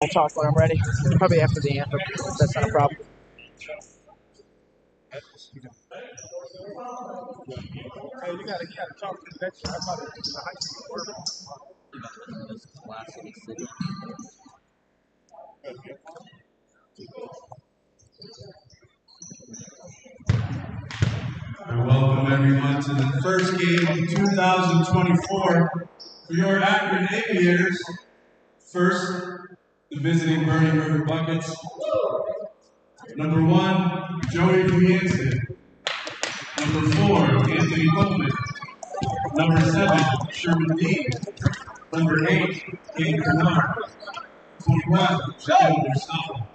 I'll talk when I'm ready. Probably after the anthem. That's not a problem. Hey, you gotta talk to the next one. I thought it was the high school. I welcome everyone to the first game of 2024 for your Akron Aviators. First, the visiting Burning River Buckets. Number 1, Joey Puyense. Number 4, Anthony Coleman. Number 7, Sherman Dean. Number 8, Kate Bernard. 21, Sheldon Mustafa.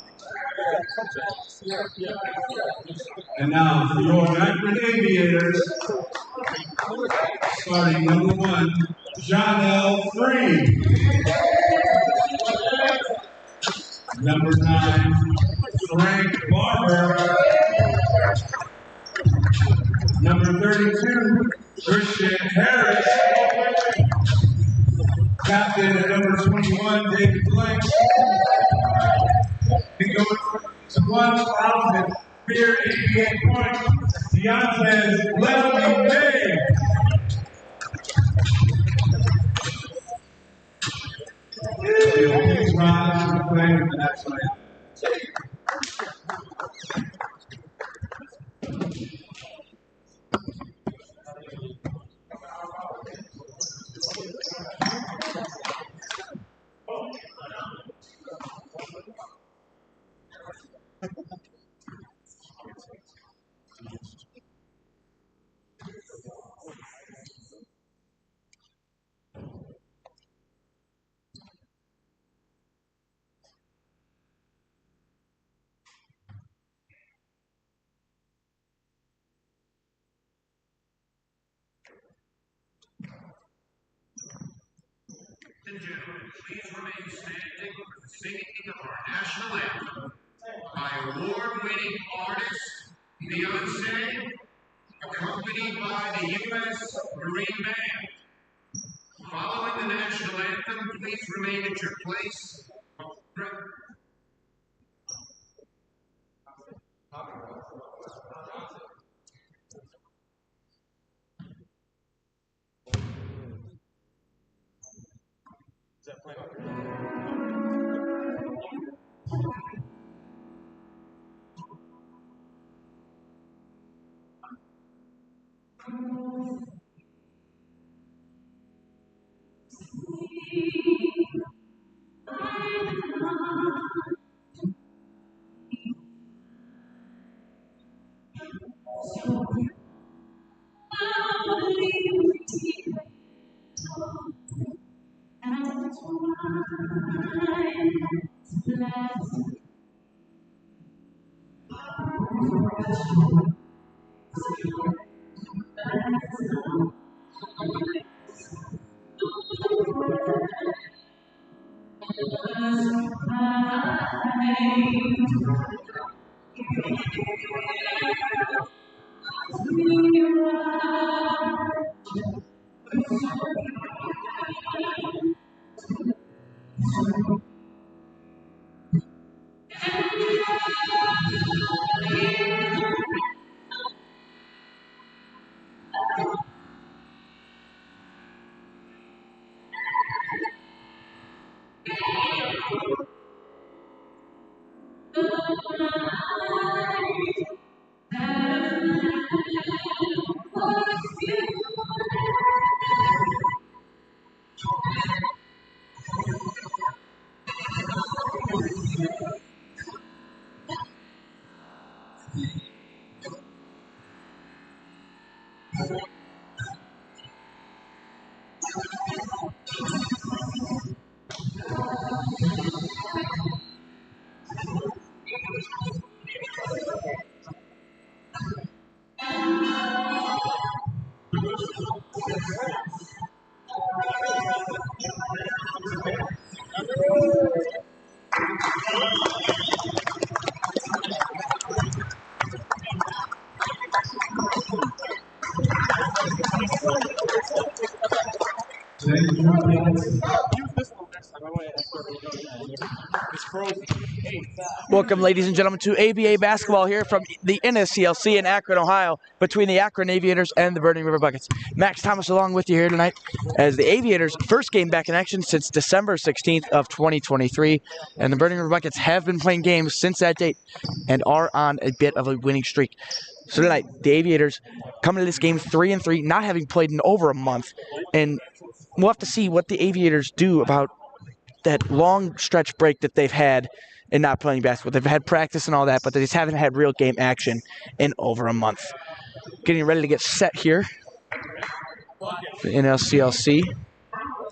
And now for your Akron Aviators, starting number 1, John L. Free. Number 9, Frank Barber. Number 32, Christian Harris. Captain at number 21, David Blank. And going to 1,088 points, Deontay's Leslie May. Please rise to play with the national anthem. And gentlemen, please remain standing for the singing of our national anthem by award-winning artist Beyonce, accompanied by the U.S. Marine Band. Following the national anthem, please remain at your place. Is that playing up here? Thank you. Use this one next time. I want to Welcome, ladies and gentlemen, to ABA basketball here from the NSCLC in Akron, Ohio, between the Akron Aviators and the Burning River Buckets. Max Thomas along with you here tonight as the Aviators' first game back in action since December 16th of 2023, and the Burning River Buckets have been playing games since that date and are on a bit of a winning streak. So tonight, the Aviators coming to this game 3-3, not having played in over a month, and we'll have to see what the Aviators do about that long stretch break that they've had in not playing basketball. They've had practice and all that, but they just haven't had real game action in over a month. Getting ready to get set here for NSCLC.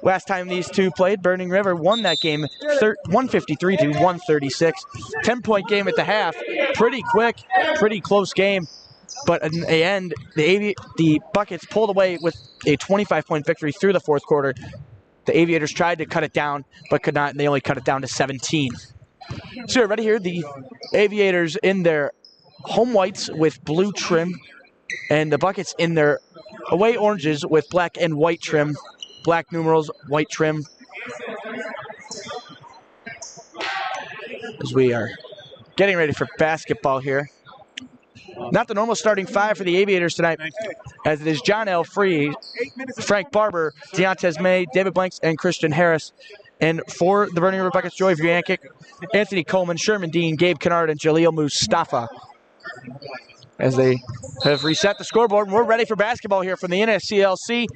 Last time these two played, Burning River won that game 153 to 136. 10-point game at the half. Pretty quick, pretty close game. But in the end, the Buckets pulled away with a 25-point victory through the fourth quarter. The Aviators tried to cut it down, but could not, and they only cut it down to 17. So ready here, the Aviators in their home whites with blue trim, and the Buckets in their away oranges with black and white trim. Black numerals, white trim. As we are getting ready for basketball here. Not the normal starting five for the Aviators tonight, as it is John L. Free, Frank Barber, Deontez May, David Blanks, and Christian Harris. And for the Burning River Buckets, Joy Vriancic, Anthony Coleman, Sherman Dean, Gabe Kennard, and Jaleel Mustafa. As they have reset the scoreboard, and we're ready for basketball here from the NSCLC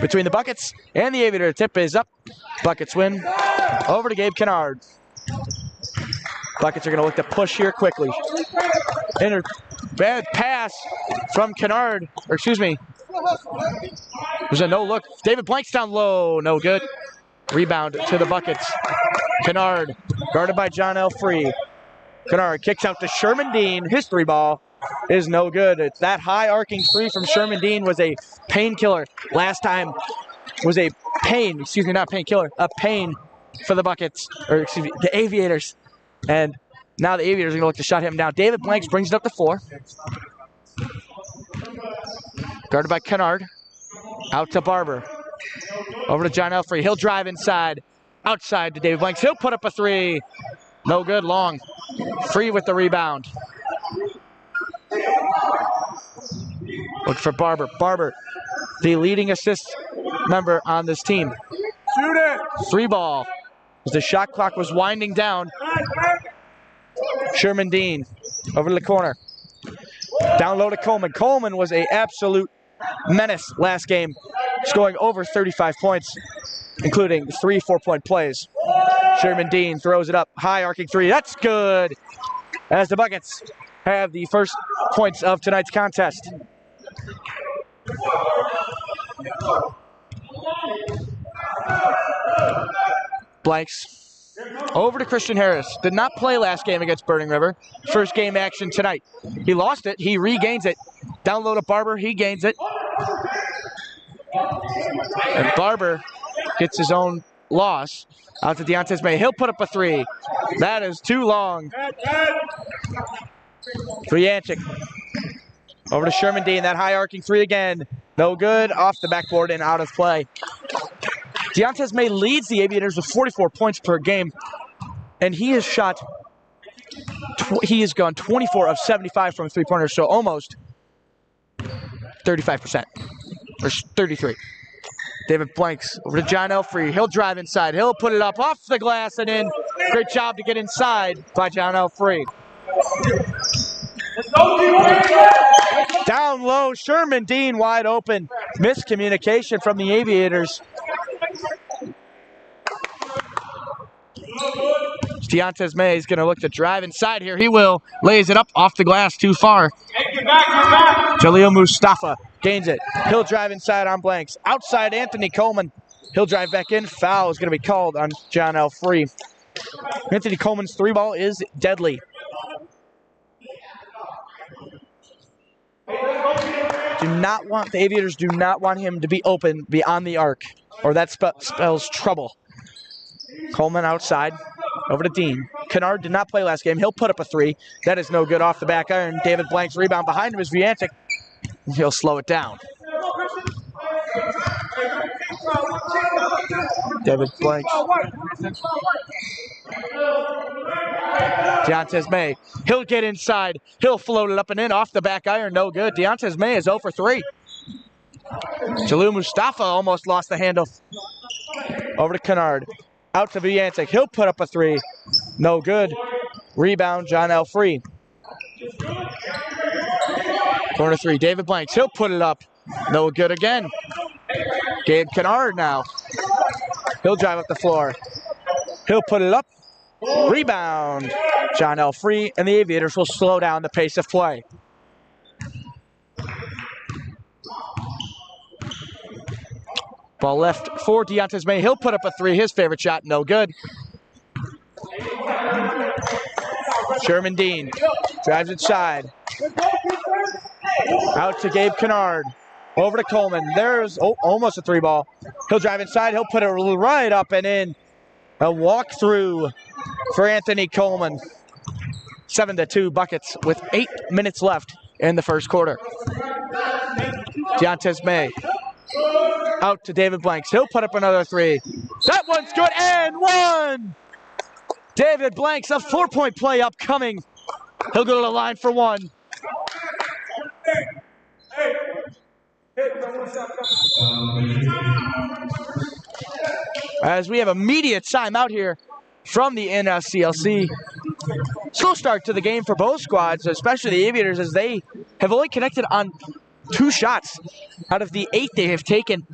between the Buckets and the Aviators. Tip is up. Buckets win. Over to Gabe Kennard. Buckets are going to look to push here quickly. Bad pass from Kennard, or excuse me. There's a no look. David Blanks down low, no good. Rebound to the Buckets. Kennard, guarded by John L. Free. Kennard kicks out to Sherman Dean. His three ball is no good. It's that high arcing three from Sherman Dean was a painkiller. Last time was a pain, excuse me, not painkiller, a pain for the Buckets, or excuse me, the Aviators. And now the Aviators are going to look to shut him down. David Blanks brings it up the floor. Guarded by Kennard. Out to Barber. Over to John L. Free. He'll drive inside. Outside to David Blanks. He'll put up a three. No good. Long. Free with the rebound. Look for Barber. Barber, the leading assist member on this team. Shoot it! Three ball. As the shot clock was winding down. Sherman Dean over to the corner. Down low to Coleman. Coleman was an absolute menace last game, scoring over 35 points, including 3 4-point plays. Sherman Dean throws it up. High arcing three. That's good. As the Buckets have the first points of tonight's contest. Blanks. Over to Christian Harris. Did not play last game against Burning River. First game action tonight. He lost it. He regains it. Down low to Barber. He gains it. And Barber gets his own loss. Out to Deontez May. He'll put up a three. That is too long. Vriancic. Over to Sherman Dean. That high arcing three again. No good. Off the backboard and out of play. Deontez May leads the Aviators with 44 points per game, and he has shot, he has gone 24 of 75 from three-pointers, so almost 35%, or 33. David Blanks over to John L. Free. He'll drive inside. He'll put it up off the glass and in. Great job to get inside by John L. Free. Down low, Sherman Dean wide open. Miscommunication from the Aviators. Deontez May is going to look to drive inside here. He will. Lays it up off the glass too far. Jaleel Mustafa gains it. He'll drive inside on Blanks. Outside Anthony Coleman. He'll drive back in. Foul is going to be called on John L. Free. Anthony Coleman's three ball is deadly. The Aviators do not want him to be open beyond the arc, or that spells trouble. Coleman outside, over to Dean. Kennard did not play last game. He'll put up a three. That is no good off the back iron. David Blank's rebound behind him is Vriancic. He'll slow it down. David Blanks. Deontay May, he'll get inside. He'll float it up and in off the back iron. No good. Deontay May is 0 for 3. Jalil Mustafa almost lost the handle. Over to Kennard. Out to Viantic. He'll put up a 3. No good. Rebound, John L. Free. Corner 3, David Blanks. He'll put it up. No good again. Gabe Kennard now. He'll drive up the floor. He'll put it up. Rebound, John L. Free, and the Aviators will slow down the pace of play. Ball left for Deontay May. He'll put up a 3. His favorite shot, no good. Sherman Dean drives inside. Out to Gabe Kennard. Over to Coleman. There's almost a 3 ball. He'll drive inside. He'll put it right up and in. A walk through for Anthony Coleman. 7-2 buckets with 8 minutes left in the first quarter. Deontay May. Out to David Blanks. He'll put up another 3. That one's good and 1. David Blanks, a 4-point play upcoming. He'll go to the line for 1. As we have immediate timeout here from the NSCLC. Slow start to the game for both squads, especially the Aviators, as they have only connected on 2 shots out of the 8 they have taken.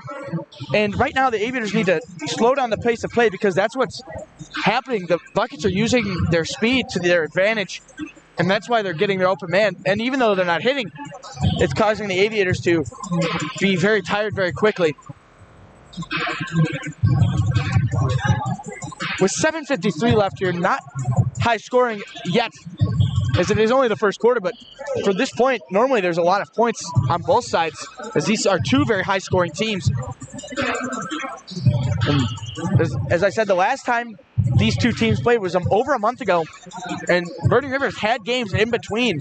And right now the Aviators need to slow down the pace of play because that's what's happening. The Buckets are using their speed to their advantage, and that's why they're getting their open man. And even though they're not hitting, it's causing the Aviators to be very tired very quickly. With 7:53 left here, not high scoring yet, as it is only the first quarter, but for this point, normally there's a lot of points on both sides, as these are 2 very high scoring teams. And as I said, the last time these 2 teams played was over a month ago, and Burning Rivers had games in between,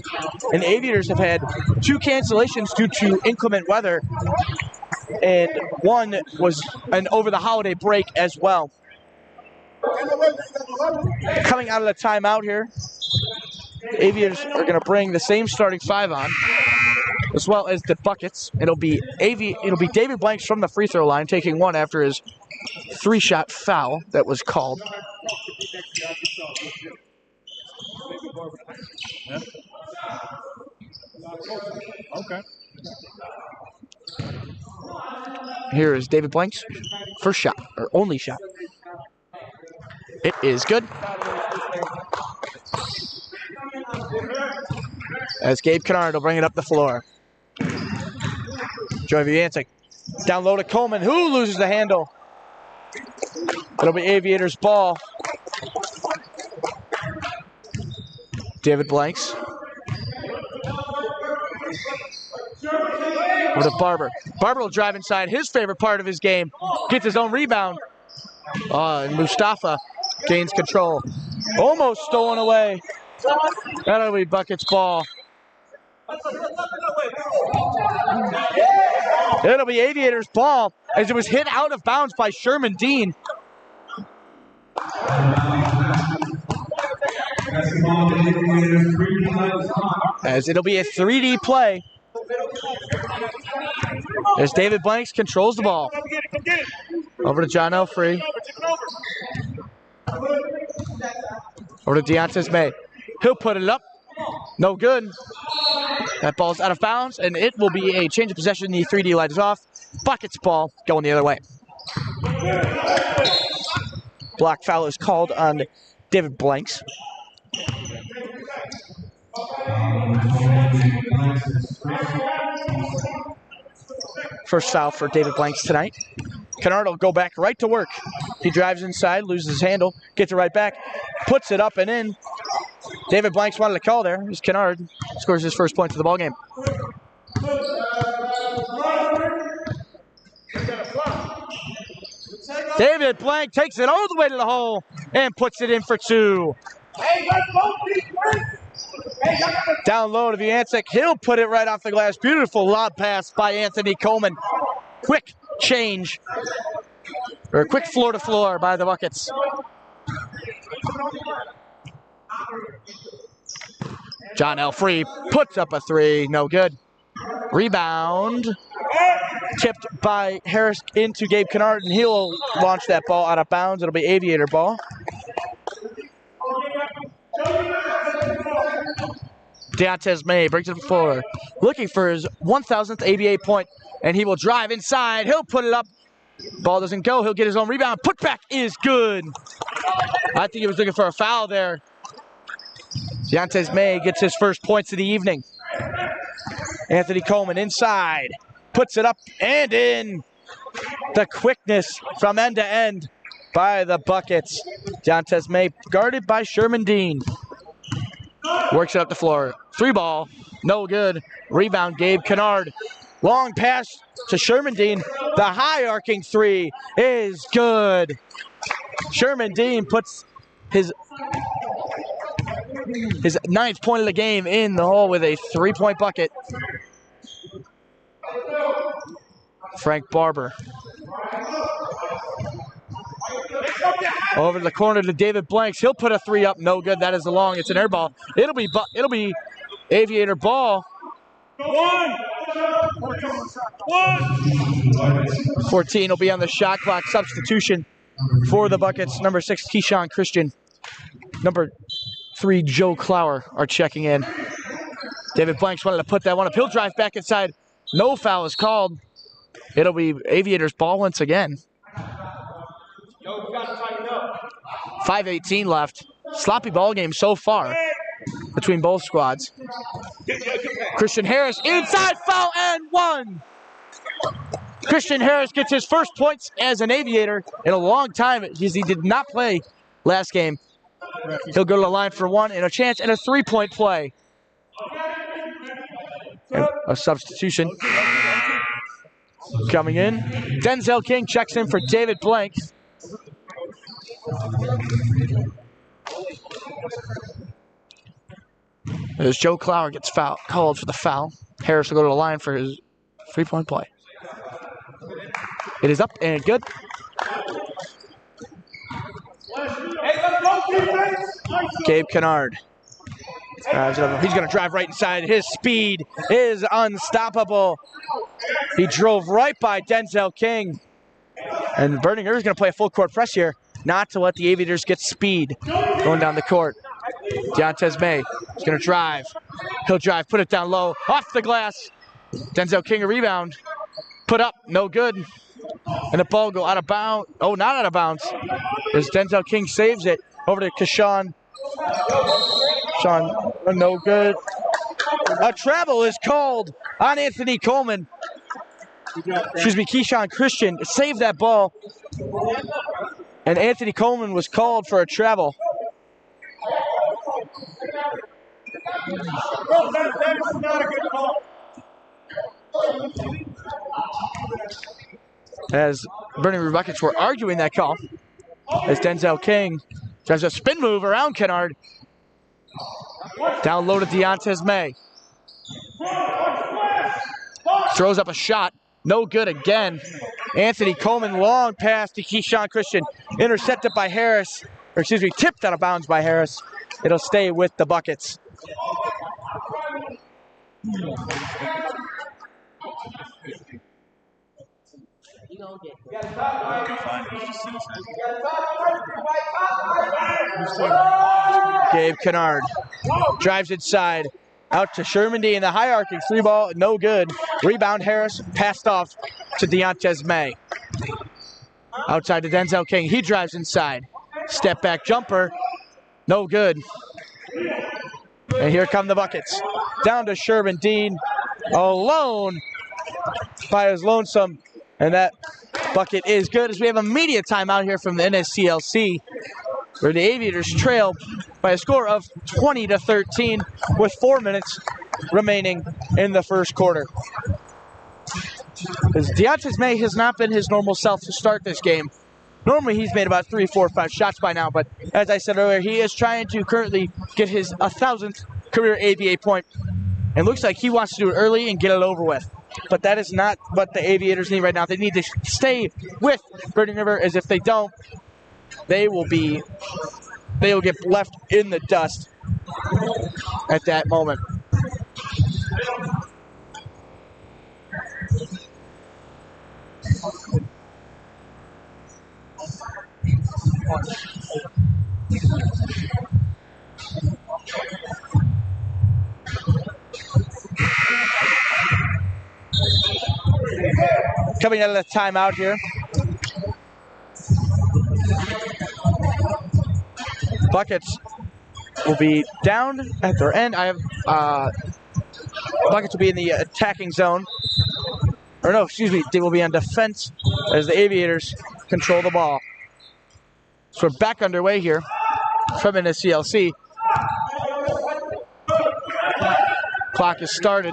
and the Aviators have had 2 cancellations due to inclement weather, and 1 was over the holiday break as well. Coming out of the timeout here, the Aviators are going to bring the same starting 5 on, as well as the Buckets. It'll be David Blanks from the free throw line, taking 1 after his 3-shot foul that was called. Okay. Here is David Blanks' first shot, or only shot. It is good. As Gabe Kennard will bring it up the floor. Joey Viantic down low to Coleman, who loses the handle. It'll be Aviators' ball. David Blanks. Over to Barber. Barber will drive inside, his favorite part of his game. Gets his own rebound. And Mustafa gains control. Almost stolen away. That'll be Buckets' ball. It'll be Aviators' ball as it was hit out of bounds by Sherman Dean. As it'll be a 3D play. As David Blanks controls the ball. Over to John L. Free. Over to Deontay May. He'll put it up. No good. That ball's out of bounds, and it will be a change of possession. The 3D light is off. Buckets' ball going the other way. Block foul is called on David Blanks. First foul for David Blanks tonight. Kennard will go back right to work. He drives inside, loses his handle, gets it right back, puts it up and in. David Blanks wanted to call there. Here's Kennard, scores his first point of the ballgame. David Blank takes it all the way to the hole and puts it in for 2. Down low to Viantic. He'll put it right off the glass. Beautiful lob pass by Anthony Coleman. Quick change, or quick floor to floor by the Buckets. John Elfree puts up a three. No good. Rebound. Tipped by Harris into Gabe Kennard, and he'll launch that ball out of bounds. It'll be Aviator ball. Deontez May brings it to the floor, looking for his 1,000th ABA point, and he will drive inside. He'll put it up. Ball doesn't go. He'll get his own rebound. Putback is good. I think he was looking for a foul there. Deontez May gets his first points of the evening. Anthony Coleman inside. Puts it up and in. The quickness from end to end by the buckets. Deontez May guarded by Sherman Dean. Works it up the floor. Three ball. No good. Rebound Gabe Kennard. Long pass to Sherman Dean. The high arcing three is good. Sherman Dean puts his ninth point of the game in the hole with a 3-point bucket. Frank Barber. Over to the corner to David Blanks. He'll put a three up. No good. That is a long. It's an air ball. It'll be Aviator ball. 14 will be on the shot clock. Substitution for the buckets. Number 6, Keyshawn Christian. Number 3, Joe Clower are checking in. David Blanks wanted to put that one up. He'll drive back inside. No foul is called. It'll be Aviators ball once again. 5:18 left. Sloppy ball game so far between both squads. Christian Harris inside, foul and one. Christian Harris gets his first points as an Aviator in a long time because he did not play last game. He'll go to the line for one and a chance at a 3-point play. And a substitution coming in. Denzel King checks in for David Blanks. As Joe Clower gets called for the foul. Harris will go to the line for his 3-point play. It is up and good. Gabe Kennard. He's going to drive right inside. His speed is unstoppable. He drove right by Denzel King. And Burning River is going to play a full court press here, not to let the Aviators get speed going down the court. Deontez May is going to drive. He'll drive, put it down low, off the glass. Denzel King a rebound. Put up, no good. And the ball go out of bounds. Oh, not out of bounds. As Denzel King saves it over to Keyshawn. No good. A travel is called on Anthony Coleman. Keyshawn Christian saved that ball. And Anthony Coleman was called for a travel. As Burning River Buckets were arguing that call, as Denzel King does a spin move around Kennard. Down low to Deontez May. Throws up a shot. No good again. Anthony Coleman, long pass to Keyshawn Christian. Intercepted by Harris. Tipped out of bounds by Harris. It'll stay with the Buckets. Gabe Kennard drives inside. Out to Sherman Dean. The high arcing 3-ball, no good. Rebound Harris, passed off to Deontez May. Outside to Denzel King. He drives inside. Step back jumper, no good. And here come the Buckets. Down to Sherman Dean, alone by his lonesome. And that bucket is good as we have a media timeout here from the NSCLC, where the Aviators trail by a score of 20-13 with 4 minutes remaining in the first quarter. As Deontez May has not been his normal self to start this game. Normally he's made about 3, 4, 5 shots by now, but as I said earlier, he is trying to currently get his 1,000th career ABA point. And looks like he wants to do it early and get it over with. But that is not what the Aviators need right now. They need to stay with Burning River, as if they don't, they will get left in the dust at that moment. Coming out of the timeout here. Buckets will be down at their end. I have Buckets will be in the attacking zone. Or no, excuse me, they will be on defense as the Aviators control the ball. So we're back underway here from NSCLC. Clock is started.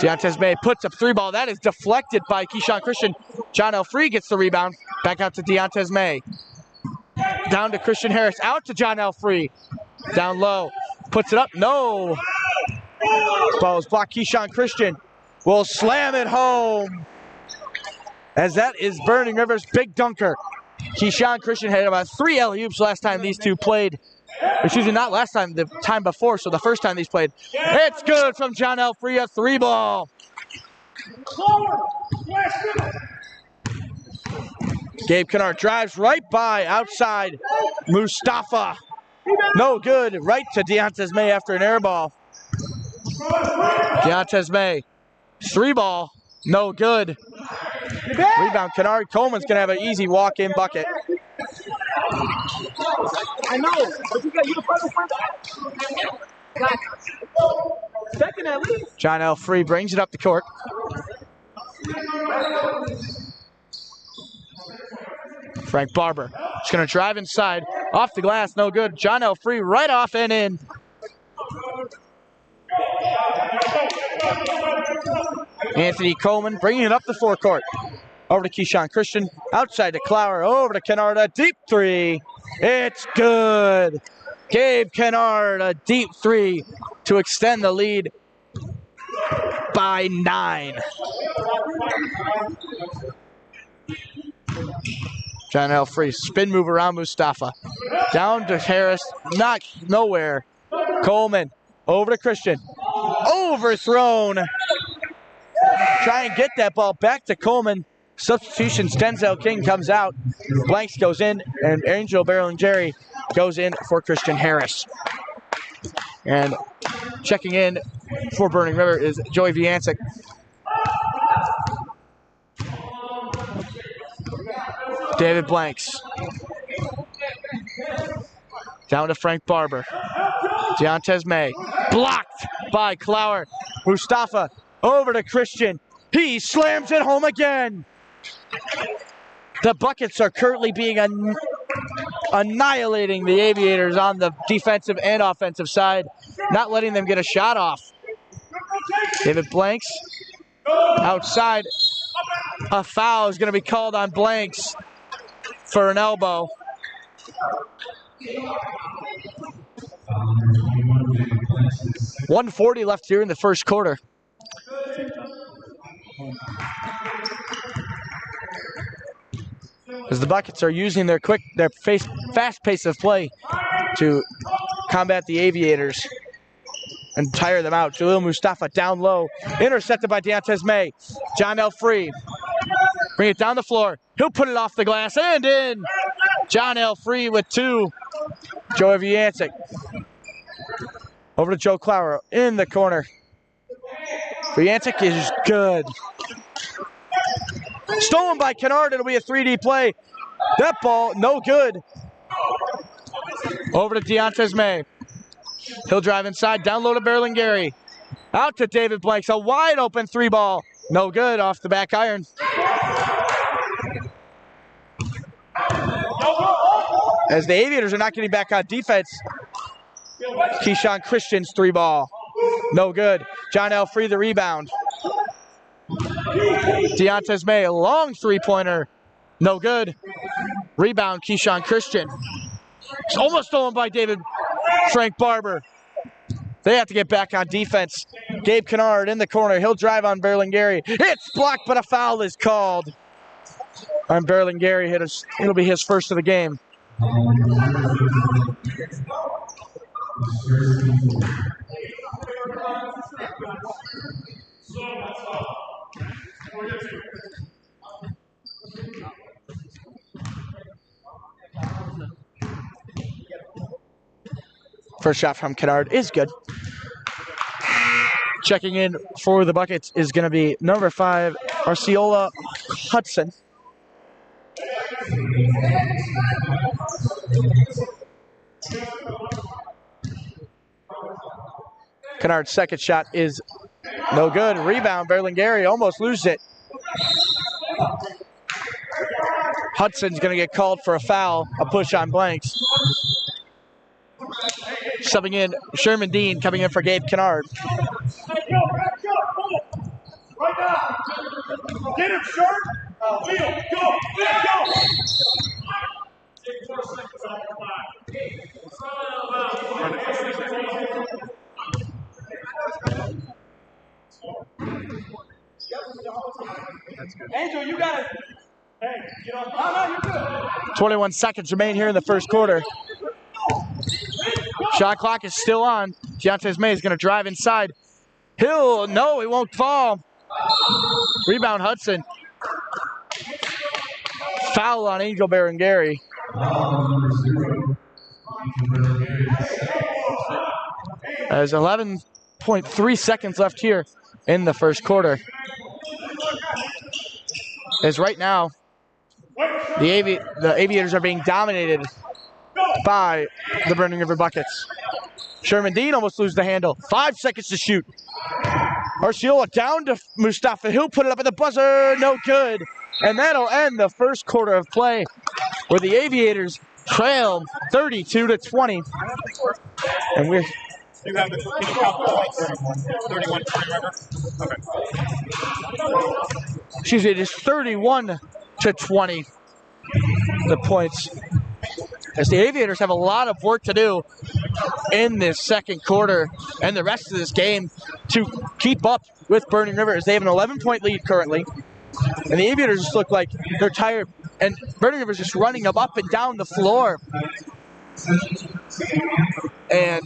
Deontez May puts up 3 ball. That is deflected by Keyshawn Christian. John L. Free gets the rebound. Back out to Deontez May. Down to Christian Harris. Out to John L. Free. Down low. Puts it up. No. Ball is blocked. Keyshawn Christian will slam it home. As that is Burning River's big dunker. Keyshawn Christian had about 3 alley-oops last time these two played. Excuse me, not last time, the time before, so the first time these played. It's good from John L. Free, a 3 ball. Gabe Kennard drives right by outside Mustafa. No good, right to Deontez May after an air ball. Deontez May, 3 ball, no good. Rebound, Kennard. Coleman's going to have an easy walk-in bucket. I know, but you got you second at least. John L. Free brings it up the court. Frank Barber just going to drive inside. Off the glass, no good. John L. Free right off and in. Anthony Coleman bringing it up the forecourt. Over to Keyshawn Christian. Outside to Clower. Over to Kennard. A deep 3. It's good. Gabe Kennard, a deep 3 to extend the lead by 9. John L. Free, spin move around Mustafa. Down to Harris, not nowhere. Coleman, over to Christian. Overthrown. Try and get that ball back to Coleman. Substitutions, Denzel King comes out. Blanks goes in, and Angel Berlingeri goes in for Christian Harris. And checking in for Burning River is Joey Viancic. David Blanks. Down to Frank Barber. Deontez May. Blocked by Clower. Mustafa over to Christian. He slams it home again. The Buckets are currently being annihilating the Aviators on the defensive and offensive side, not letting them get a shot off. David Blanks outside. A foul is going to be called on Blanks for an elbow. .140 left here in the first quarter. As the Buckets are using their fast pace of play to combat the Aviators and tire them out. Jalil Mustafa down low, intercepted by Deontez May. John L. Free, bring it down the floor. He'll put it off the glass and in. John L. Free with 2. Joey Viancic. Over to Joe Clower in the corner. Viancic is good. Stolen by Kennard. It'll be a 3D play. That ball, no good. Over to Deontez May. He'll drive inside. Down low to Berlingeri. Out to David Blanks. A wide open 3 ball. No good off the back iron. As the Aviators are not getting back on defense. Keyshawn Christian's 3 ball. No good. John L. Free the rebound. Deontez May, a long 3-pointer. No good. Rebound, Keyshawn Christian. It's almost stolen by Frank Barber. They have to get back on defense. Gabe Kennard in the corner. He'll drive on Berlingeri. It's blocked, but a foul is called on Berlingeri. It'll be his first of the game. First shot from Kennard is good. Checking in for the buckets is going to be number 5, Arciola Hudson. Kennard's second shot is no good. Rebound, Berlingeri almost loses it. Hudson's going to get called for a foul, a push on blanks. Subbing in, Sherman Dean coming in for Gabe Kennard. Right now. Get him, shirt. Wheel, go, go. Angel, you got it. Hey, get on. No, you're good. 21 seconds remain here in the first quarter. Shot clock is still on. Deontay May is going to drive inside. No, it won't fall. Rebound Hudson. Foul on Angel Berengari. There's 11.3 seconds left here in the first quarter. As right now, the Aviators are being dominated by the Burning River Buckets. Sherman Dean almost loses the handle. 5 seconds to shoot. Arciola down to Mustafa. He'll put it up at the buzzer. No good. And that'll end the first quarter of play where the Aviators trail 32-20. And we're... You have the, can you count the 31, remember? Okay. Excuse me, it is 31-20. The points. As the Aviators have a lot of work to do in this second quarter and the rest of this game to keep up with Burning River, as they have an 11-point lead currently. And the Aviators just look like they're tired, and Burning River's just running them up and down the floor. And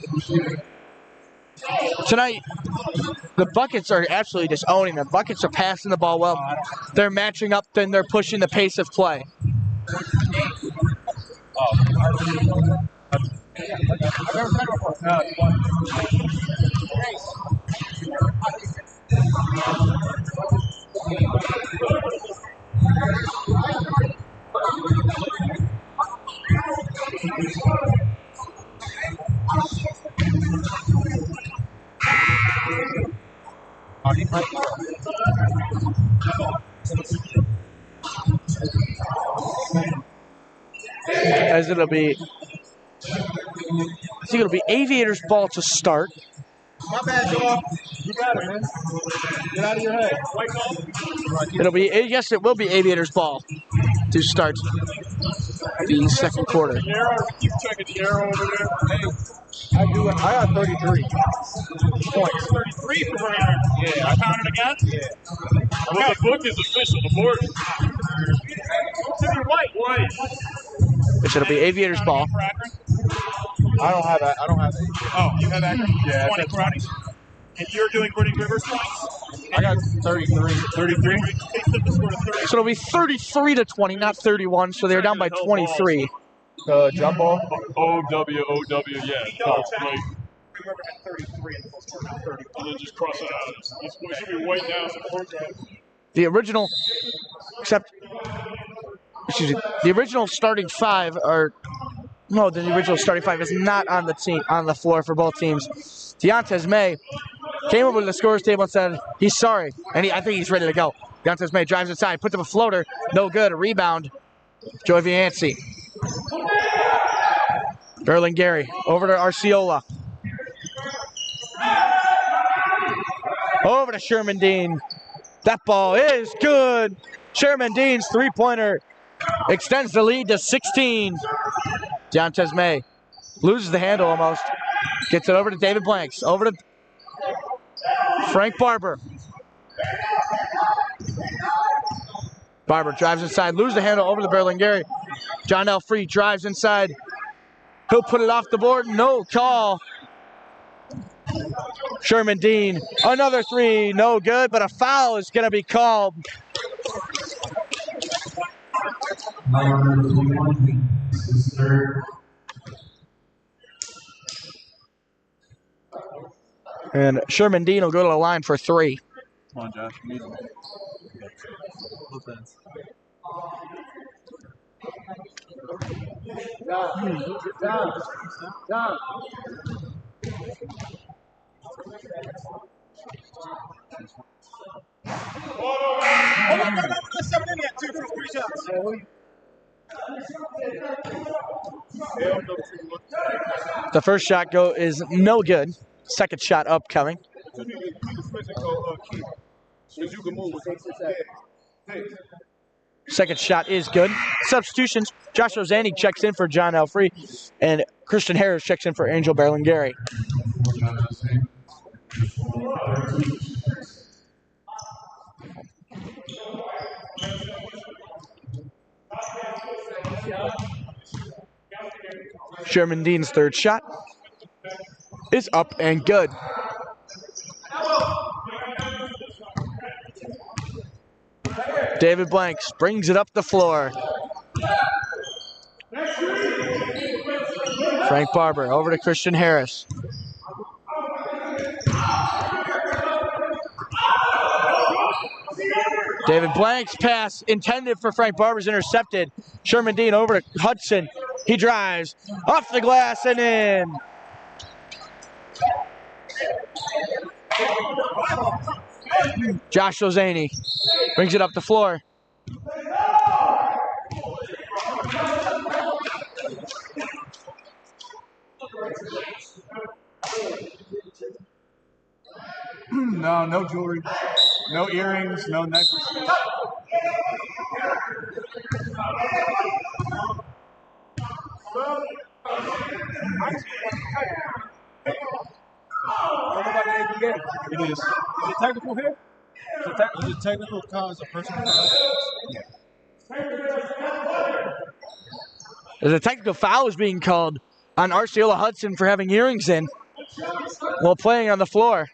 tonight, the Buckets are absolutely just owning them. Buckets are passing the ball well. They're matching up, then they're pushing the pace of play. As it'll be, I think it'll be Aviators ball to start. My bad, y'all. You got it, man. Get out of your head. White ball. It'll be, yes, it will be Aviators ball to start the second quarter. The arrow, keep checking the arrow over there. Hey, I got 33 points. 33 for Burning River. Yeah. I counted again? Yeah. Well, the book is official. The board. White. Which it'll be Aviators ball. I don't have that. Oh, you have Akron? Yeah. 20 karate. And you're doing Burning River points? I got 33. 33? So it'll be 33-20, not 31. So they're down by 23. Jump ball? O-W, yeah. Oh, right. River had 33 in the first quarter, 30. And then just cross it out. It should be white now. The original, the original starting five are, no, the original starting five is not on the team, on the floor for both teams. Deontay May came over to the scorer's table and said he's sorry, and I think he's ready to go. Deontay May drives inside, puts up a floater, no good, a rebound. Joey Vianci. Berlingeri over to Arciola. Over to Sherman Dean. That ball is good. Sherman Dean's three-pointer extends the lead to 16. Deontay May loses the handle almost. Gets it over to David Blanks. Over to Frank Barber. Barber drives inside, loses the handle over to Berlingeri. John L. Free drives inside. He'll put it off the board. No call. Sherman Dean, another three, no good, but a foul is going to be called. And Sherman Dean will go to the line for three. Come on, Josh. The first shot is no good. Second shot upcoming. Second shot is good. Substitutions. Josh Ozani checks in for John Elfrey, and Christian Harris checks in for Angel Berlingeri. Sherman Dean's third shot is up and good. David Blanks brings it up the floor. Frank Barber over to Christian Harris. David Blanks' pass intended for Frank Barber's intercepted. Sherman Dean over to Hudson. He drives off the glass and in. Josh Ozani brings it up the floor. No jewelry, no earrings, no necklace. It is. Is it technical here? Is it technical cause a personal foul? There's a technical foul is being called on Arceola Hudson for having earrings in while playing on the floor.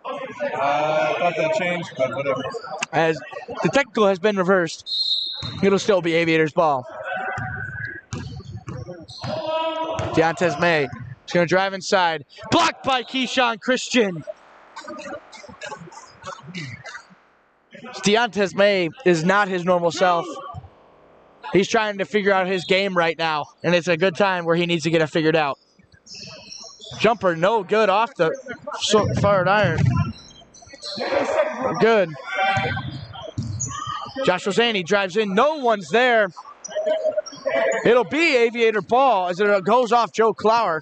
I thought that changed, but whatever. As the technical has been reversed, it'll still be Aviators ball. Deontez May is going to drive inside. Blocked by Keyshawn Christian. Deontez May is not his normal self. He's trying to figure out his game right now, and it's a good time where he needs to get it figured out. Jumper no good off the far iron. Good. Josh Ozani drives in. No one's there. It'll be Aviator ball as it goes off Joe Clower.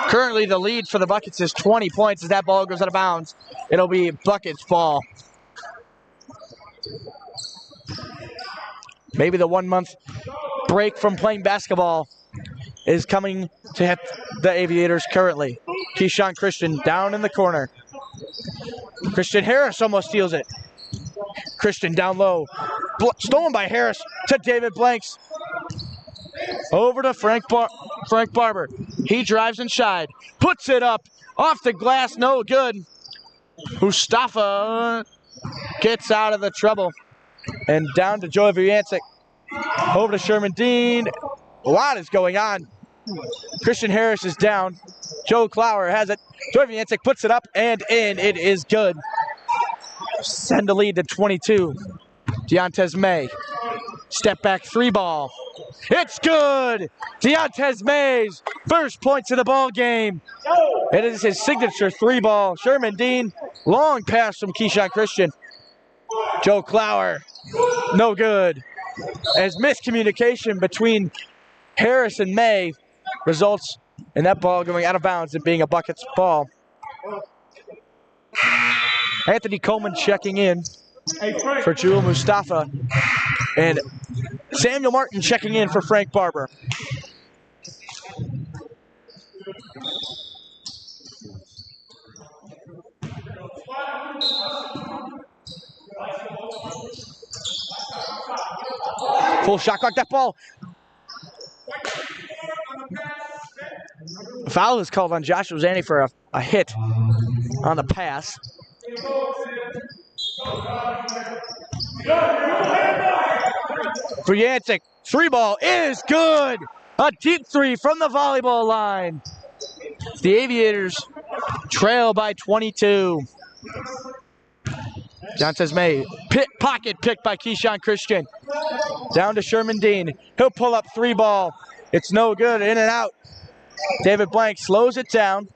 Currently the lead for the Buckets is 20 points as that ball goes out of bounds. It'll be Buckets ball. Maybe the 1 month break from playing basketball is coming to hit the Aviators currently. Keyshawn Christian down in the corner. Christian Harris almost steals it. Christian down low. Stolen by Harris to David Blanks. Over to Frank Barber. He drives inside. Puts it up. Off the glass. No good. Mustafa gets out of the trouble. And down to Joe Viancic. Over to Sherman Dean. A lot is going on. Christian Harris is down. Joe Clower has it. Joe Viancic puts it up and in. It is good. Send the lead to 22. Deontez May. Step back three ball. It's good. Deontez May's first points of the ball game. It is his signature three ball. Sherman Dean, long pass from Keyshawn Christian. Joe Clower, no good. As miscommunication between Harris and May results in that ball going out of bounds and being a Buckets ball. Anthony Coleman checking in for Jewel Mustafa. And Samuel Martin checking in for Frank Barber. Full shot clock, that ball. Foul is called on Joshua Zanny for a hit on the pass. Briantic, three ball is good. A deep three from the volleyball line. The Aviators trail by 22. Dantes May, pocket picked by Keyshawn Christian. Down to Sherman Dean. He'll pull up three ball. It's no good, in and out. David Blank slows it down.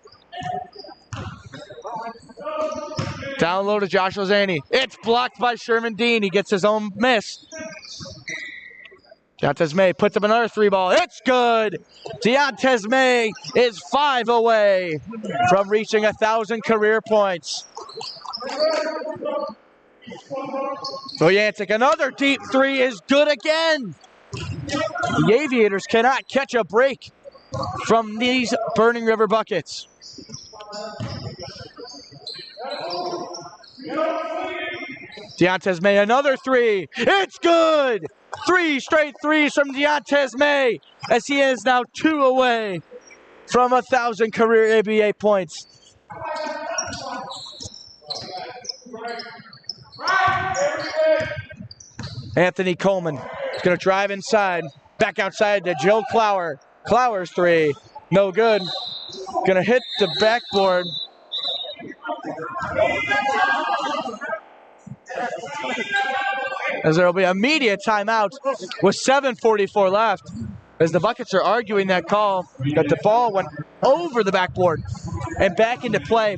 Down low to Joshua Zaney. It's blocked by Sherman Dean. He gets his own miss. Deontez May puts up another three ball. It's good. Deontez May is 5 away from reaching 1,000 career points. Voyantic, another deep three is good again. The Aviators cannot catch a break from these Burning River buckets. Deontez May, another three. It's good. 3 straight threes from Deontez May as he is now 2 away from 1,000 career ABA points. Anthony Coleman is going to drive inside. Back outside to Joe Clower. Clower's three. No good. Going to hit the backboard. As there will be an immediate timeout with 7:44 left. As the Buckets are arguing that call, that the ball went over the backboard and back into play,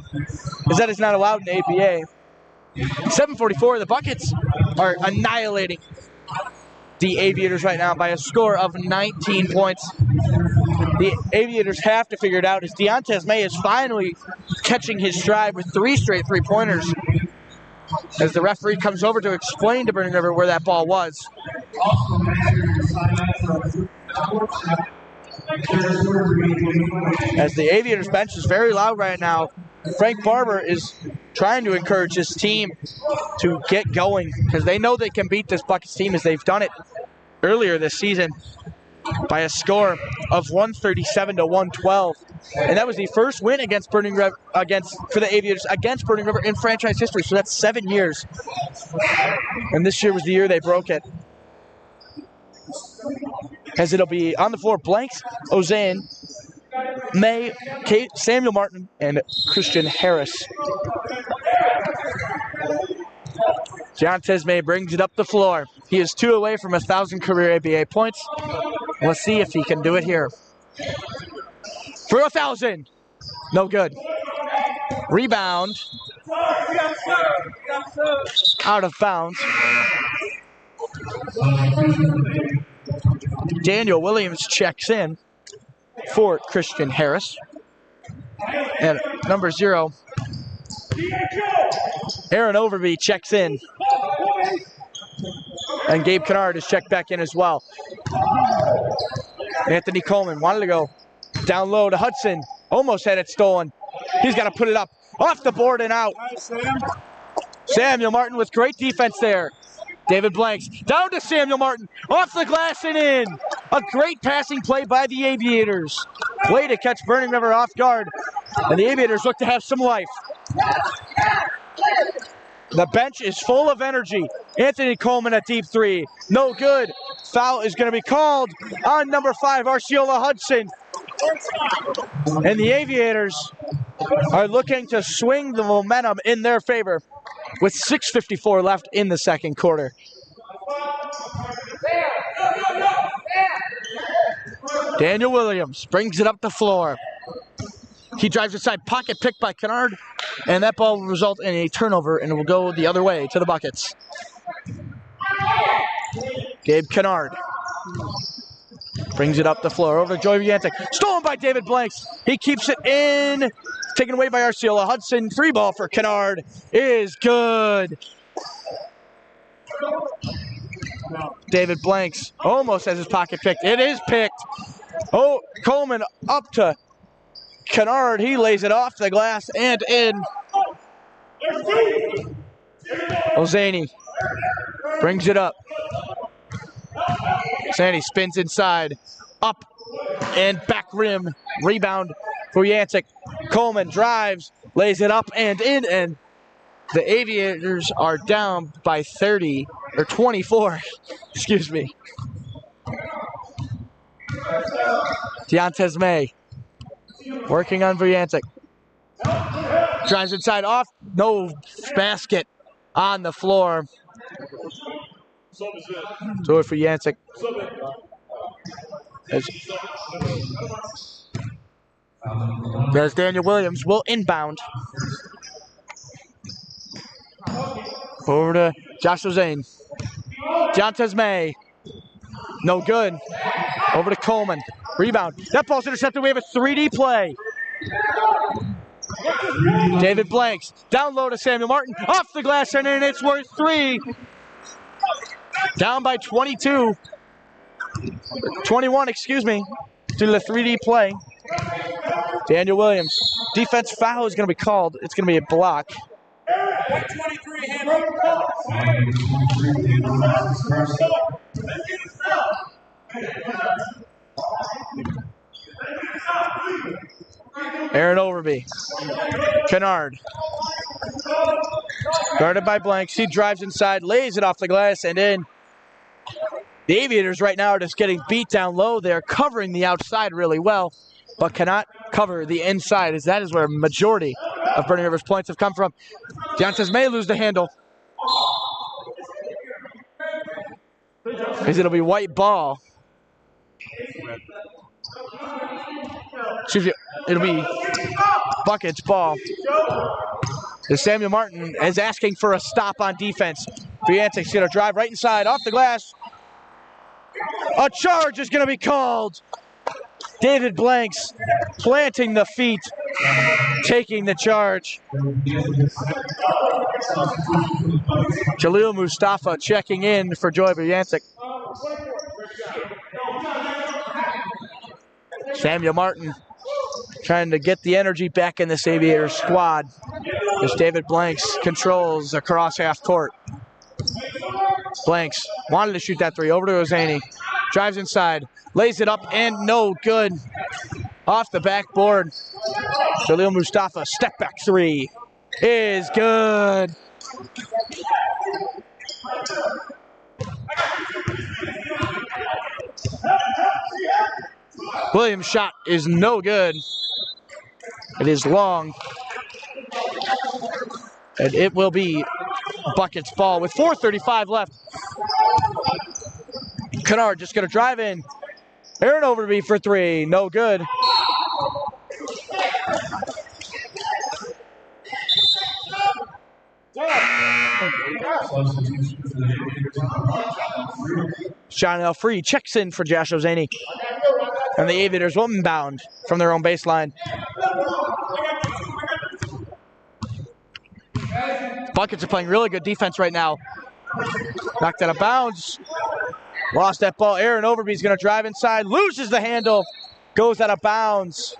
as that is not allowed in ABA. 7:44, the Buckets are annihilating the Aviators right now by a score of 19 points. The Aviators have to figure it out as Deontez May is finally catching his stride with 3 straight three-pointers. As the referee comes over to explain to Burning River where that ball was. As the Aviators bench is very loud right now, Frank Barber is trying to encourage his team to get going because they know they can beat this Buckets team as they've done it earlier this season by a score of 137-112. And that was the first win against Burning River for the Aviators against Burning River in franchise history. So that's 7 years. And this year was the year they broke it. As it'll be on the floor, Blanks, Ozane, May, Kate, Samuel Martin, and Christian Harris. Deontez May brings it up the floor. He is 2 away from 1,000 career ABA points. Let's see if he can do it here. For 1,000. No good. Rebound. Out of bounds. Daniel Williams checks in for Christian Harris. And number 0, Aaron Overby checks in. And Gabe Kennard is checked back in as well. Anthony Coleman wanted to go down low to Hudson. Almost had it stolen. He's got to put it up. Off the board and out. Samuel Martin with great defense there. David Blanks down to Samuel Martin. Off the glass and in. A great passing play by the Aviators. Way to catch Burning River off guard. And the Aviators look to have some life. The bench is full of energy. Anthony Coleman a deep three. No good. Foul is going to be called on number 5, Arceola Hudson. And the Aviators are looking to swing the momentum in their favor with 6:54 left in the second quarter. Daniel Williams brings it up the floor. He drives inside, pocket picked by Kennard, and that ball will result in a turnover, and it will go the other way to the Buckets. Gabe Kennard brings it up the floor over to Joey Viantic. Stolen by David Blanks. He keeps it in. Taken away by Arceola Hudson. 3 ball for Kennard is good. David Blanks almost has his pocket picked. It is picked. Oh, Coleman up to Kennard, he lays it off the glass and in. Ozani brings it up. Sandy spins inside, up and back rim. Rebound for Yancek. Coleman drives, lays it up and in, and the Aviators are down by 30, or 24, excuse me. Deontez May working on Vujancic. Drives inside off, no basket on the floor. So for Yancek. As Daniel Williams will inbound. Over to Joshua Zane. Deontez May. No good. Over to Coleman. Rebound. That ball's intercepted. We have a 3D play. David Blanks. Down low to Samuel Martin. Off the glass and in. It's worth 3. Down by 22. 21, excuse me. Due to the 3D play. Daniel Williams. Defense foul is going to be called. It's going to be a block. Aaron Overby. Kennard. Guarded by Blanks. He drives inside, lays it off the glass, and in. The Aviators right now are just getting beat down low. They're covering the outside really well, but cannot cover the inside, as that is where a majority of Burning River's points have come from. Deontez may lose the handle. As it'll be white ball. Excuse me, it'll be Buckets ball. As Samuel Martin is asking for a stop on defense. Vujancic's going to drive right inside, off the glass. A charge is going to be called. David Blanks planting the feet, taking the charge. Jaleel Mustafa checking in for Joy Vujancic. Samuel Martin trying to get the energy back in this Aviators squad as David Blanks controls across half court. Blanks wanted to shoot that 3. Over to Ozani. Drives inside. Lays it up and no good. Off the backboard. Jaleel Mustafa, step back 3 is good. Williams' shot is no good. It is long. And it will be Buckets ball with 4:35 left. Kennard just going to drive in. Aaron Overby for 3. No good. Sean Elfree checks in for Josh Ozani. And the Aviators will inbound from their own baseline. Buckets are playing really good defense right now. Knocked out of bounds. Lost that ball. Aaron Overby's going to drive inside. Loses the handle. Goes out of bounds.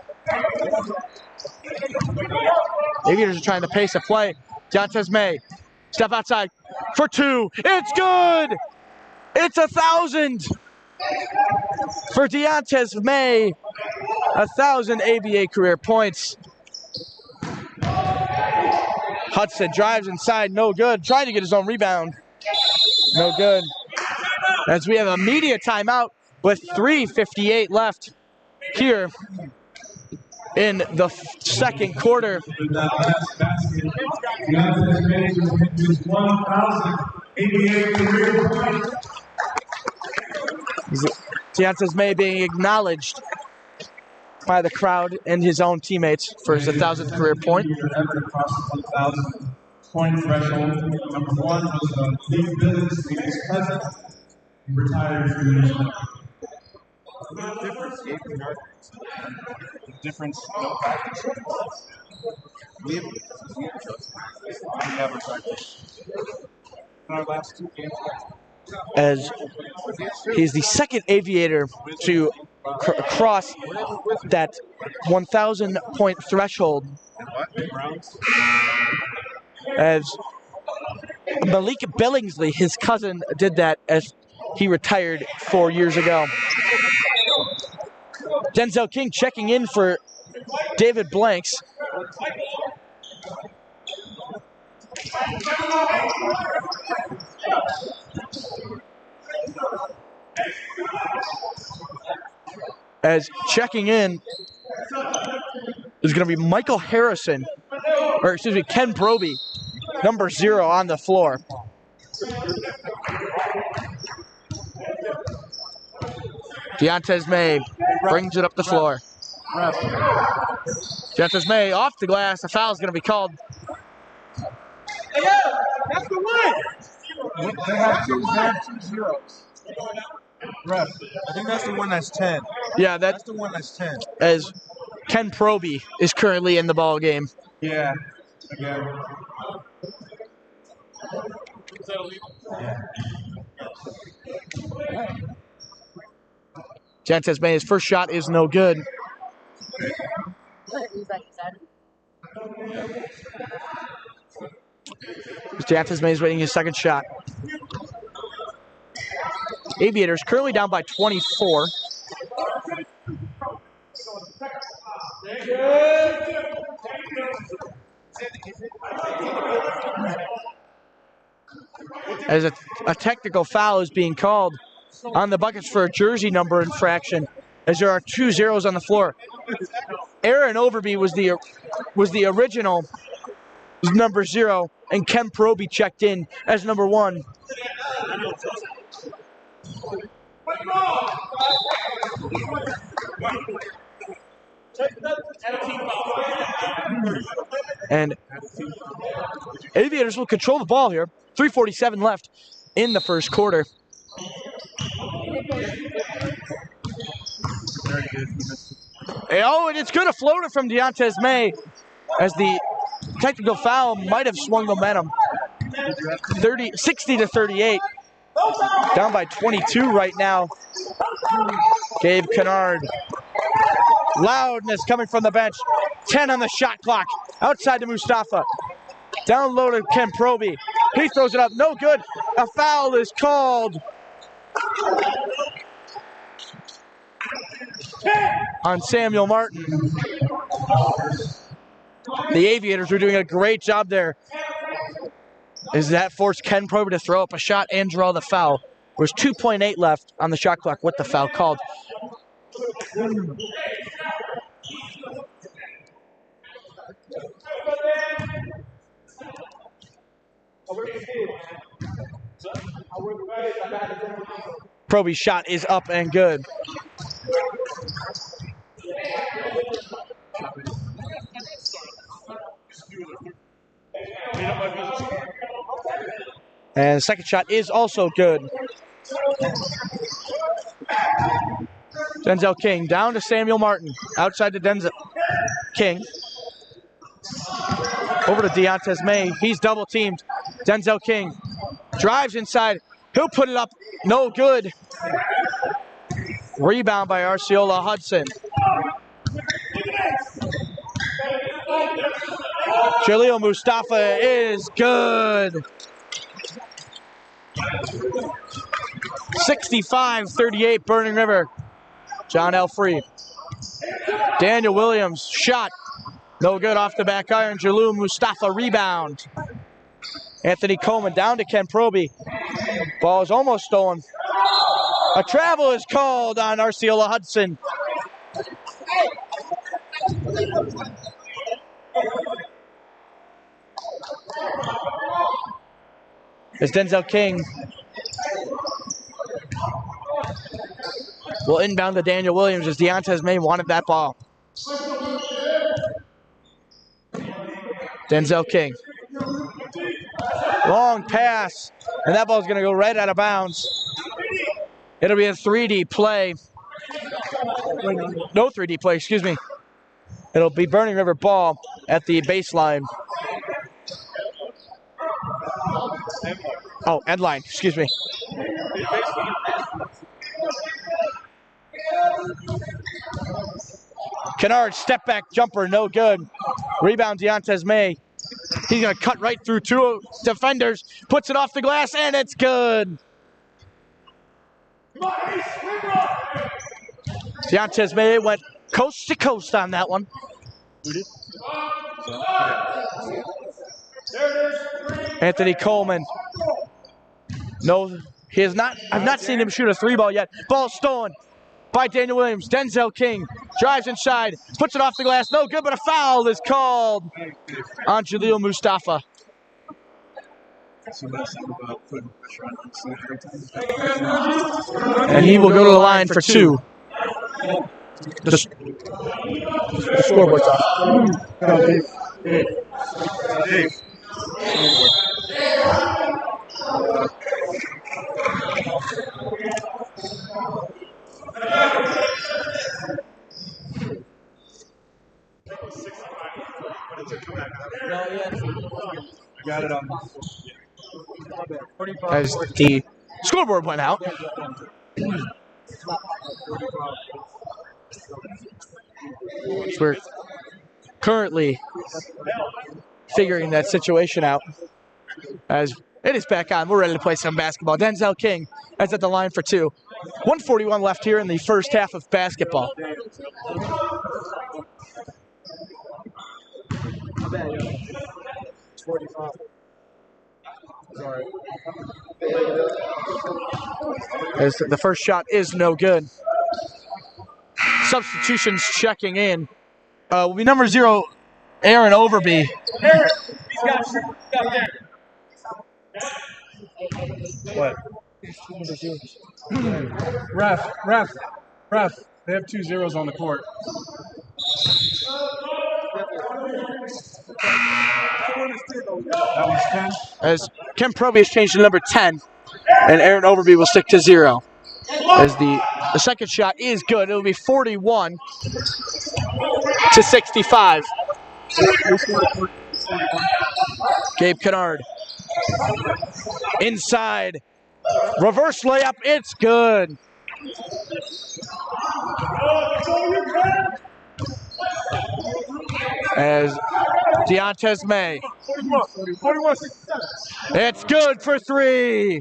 Aviators are trying to pace a play. Deontez May. Step outside for 2. It's good! It's 1,000 for Deontez May. 1,000 ABA career points. Hudson drives inside, no good. Trying to get his own rebound. No good. As we have a media timeout with 3:58 left here in the second quarter. Deontez May being acknowledged by the crowd and his own teammates for his 1,000th career point. Point threshold. Number 1 was League Business League's president. He retired 3 years ago. Difference. We never practiced. In our last 2 games. As he's the second Aviator to cross that 1,000 point threshold. As Malik Billingsley, his cousin, did that as he retired 4 years ago. Denzel King checking in for David Blanks. As checking in is going to be Michael Harrison, or excuse me, Ken Proby, number 0 on the floor. Deontez May brings it up the floor. Deontez May off the glass. A foul is going to be called. Hey, yo, that's the one. They have two zeros. Ref, I think that's the one that's 10. Yeah, that's the one that's 10. As Ken Proby is currently in the ball game. Yeah. Again. Deontez May, his first shot is no good. Deontez May is waiting his second shot. Aviators currently down by 24. As a technical foul is being called on the buckets for a jersey number infraction, as there are 2 zeros on the floor. Aaron Overby was the original number 0, and Ken Proby checked in as number 1. And Aviators will control the ball here. 3:47 left in the first quarter. Oh, and it's good, a floater from Deontez May, as the technical foul might have swung momentum. 60 to 38. Down by 22 right now. Gabe Kennard. Loudness coming from the bench. 10 on the shot clock. Outside to Mustafa. Down low to Ken Proby. He throws it up. No good. A foul is called on Samuel Martin. The Aviators were doing a great job there. Is that forced Ken Proby to throw up a shot and draw the foul? There's 2.8 left on the shot clock with the foul called. Proby's shot is up and good. And the second shot is also good. Denzel King down to Samuel Martin. Outside to Denzel King. Over to Deontez May. He's double teamed. Denzel King drives inside. He'll put it up. No good. Rebound by Arceola Hudson. Jaleel Mustafa is good. 65-38 Burning River. John Elfrey. Daniel Williams shot. No good off the back iron. Jaleel Mustafa rebound. Anthony Coleman down to Ken Proby. Ball is almost stolen. A travel is called on Arceola Hudson. As Denzel King will inbound to Daniel Williams as Deontez May wanted that ball. Denzel King. Long pass, and that ball's going to go right out of bounds. It'll be a 3D play. No 3D play, excuse me. It'll be Burning River ball at the baseline. Oh, end line, excuse me. Kennard, step back jumper, no good. Rebound, Deontez May. He's going to cut right through two defenders, puts it off the glass, and it's good. Deontez May went coast to coast on that one. Anthony Coleman. No, he has not. I've not seen him shoot a three ball yet. Ball stolen by Daniel Williams. Denzel King drives inside, puts it off the glass. No good, but a foul is called on Jaleel Mustafa. And he will go to the line for two. The scoreboard's off. Got it on. As the scoreboard went out. We're currently figuring that situation out. As it is back on, we're ready to play some basketball. Denzel King is at the line for two. 1:41 left here in the first half of basketball. As the first shot is no good. Substitutions checking in. Will be number 0, Aaron Overby. What? Ref. They have 2 zeros on the court. That was 10. As Ken Proby has changed to number 10, and Aaron Overby will stick to 0. As the second shot is good. It will be 41 to 65. Gabe Kennard. Inside. Reverse layup. It's good. As Deontez May. It's good for 3.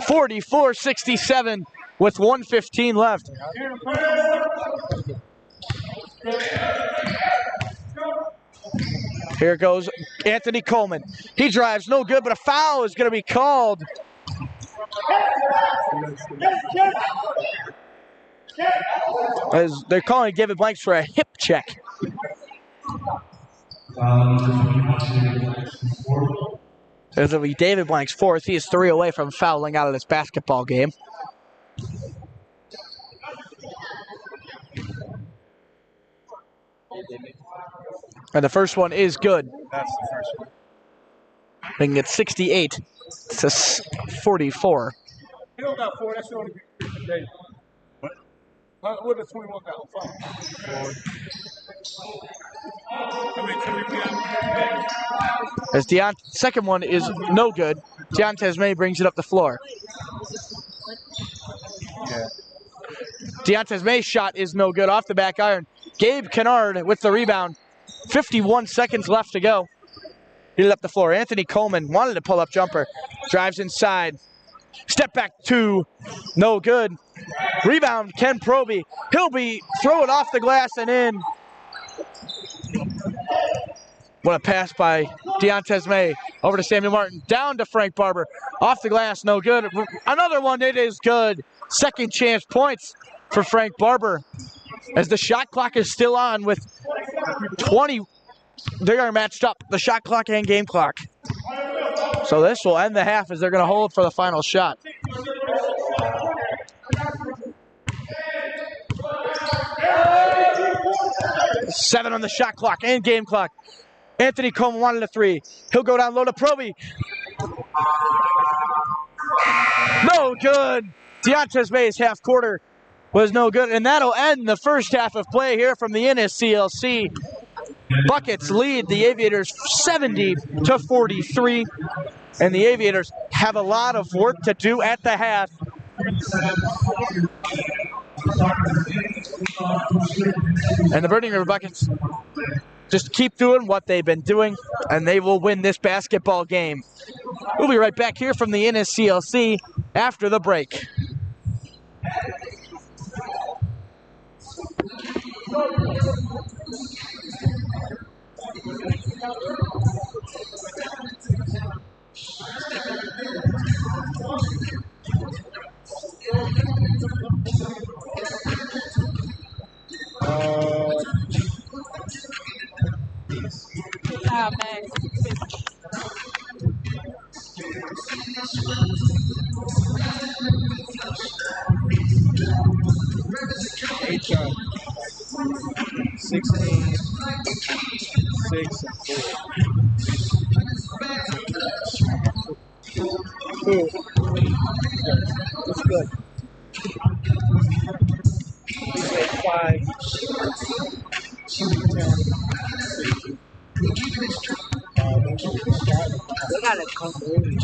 44-67 with 1:15 left. Here goes Anthony Coleman. He drives, no good, but a foul is going to be called. As they're calling David Blanks for a hip check. It'll be David Blank's fourth. He is 3 away from fouling out of this basketball game. And the first one is good. That's the first one. Making it 68 to 44. He don't got 4. That's the only thing. What? What does 21 got? 5. As second one is no good. Deontez May brings it up the floor. Yeah. Deontez May's shot is no good off the back iron. Gabe Kennard with the rebound. 51 seconds left to go. He lit up the floor. Anthony Coleman wanted to pull up jumper. Drives inside. Step back 2. No good. Rebound, Ken Proby. He'll be throwing off the glass and in. What a pass by Deontez May. Over to Samuel Martin. Down to Frank Barber. Off the glass, no good. Another one, it is good. Second chance points for Frank Barber. As the shot clock is still on with 20. They are matched up, the shot clock and game clock. So this will end the half as they're going to hold for the final shot. Seven on the shot clock and game clock. Anthony Coleman wanted a 3. He'll go down low to Proby. No good. Deontez May's half quarter was no good, and that'll end the first half of play here from the NSCLC. Buckets lead the Aviators 70-43, and the Aviators have a lot of work to do at the half. And the Burning River Buckets just keep doing what they've been doing, and they will win this basketball game. We'll be right back here from the NSCLC after the break. Oh, man. HR 16, 6, and 4. Cool. That's good. He's like 5, 10. They gotta come in.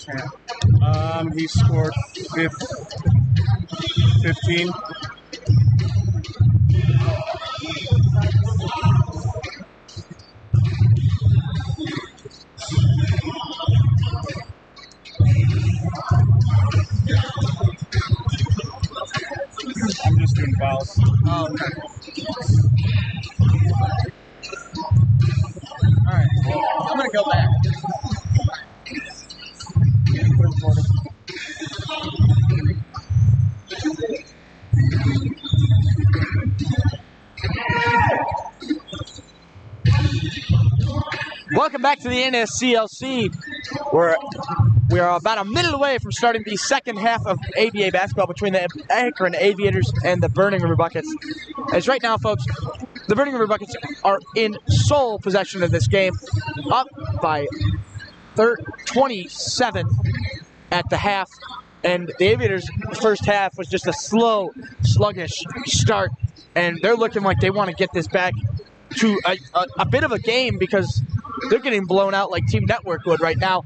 first half? He scored 15. I'm just doing fouls. Oh, okay. All right. I'm going to go back. Welcome back to the NSCLC. We are about a minute away from starting the second half of ABA basketball between the Akron Aviators and the Burning River Buckets. As right now, folks, the Burning River Buckets are in sole possession of this game, up by 27 at the half. And the Aviators' first half was just a slow, sluggish start. And they're looking like they want to get this back to a bit of a game because they're getting blown out like Team Network would right now.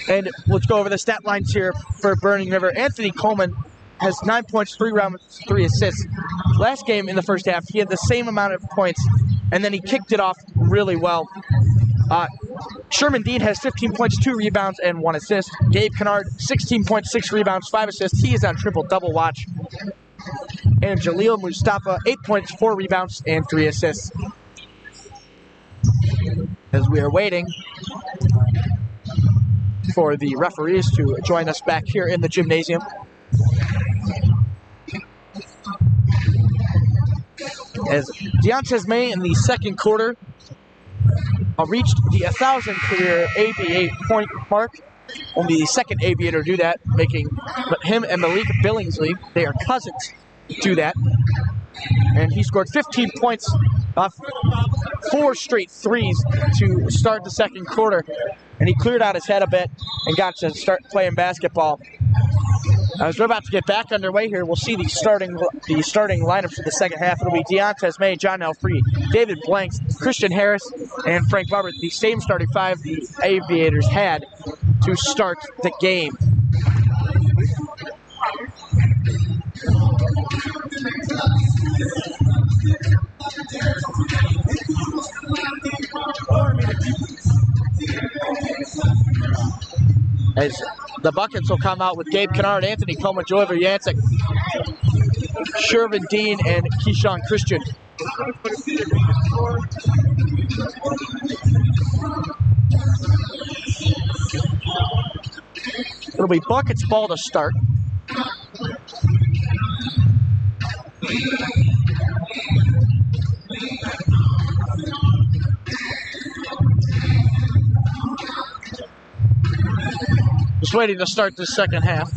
And let's go over the stat lines here for Burning River. Anthony Coleman has 9 points, 3 rebounds, 3 assists. Last game in the first half, he had the same amount of points, and then he kicked it off really well. Sherman Dean has 15 points, 2 rebounds, and 1 assist. Gabe Kennard, 16 points, 6 rebounds, 5 assists. He is on triple-double watch. And Jaleel Mustafa, 8 points, 4 rebounds, and 3 assists. As we are waiting for the referees to join us back here in the gymnasium. As Deontez May in the second quarter reached the 1,000 career ABA point mark. Only the second Aviator to do that, making him and Malik Billingsley, they are cousins, do that. And he scored 15 points off 4 straight threes to start the second quarter. And he cleared out his head a bit and got to start playing basketball. As we're about to get back underway here, we'll see the starting lineups for the second half. It'll be Deontez May, John Elfree, David Blanks, Christian Harris, and Frank Barber. The same starting 5 the Aviators had to start the game. As the Buckets will come out with Gabe Kennard, Anthony Coleman, Joyver Yancek, Shervin Dean, and Keyshawn Christian. It'll be Buckets ball to start. Just waiting to start this second half.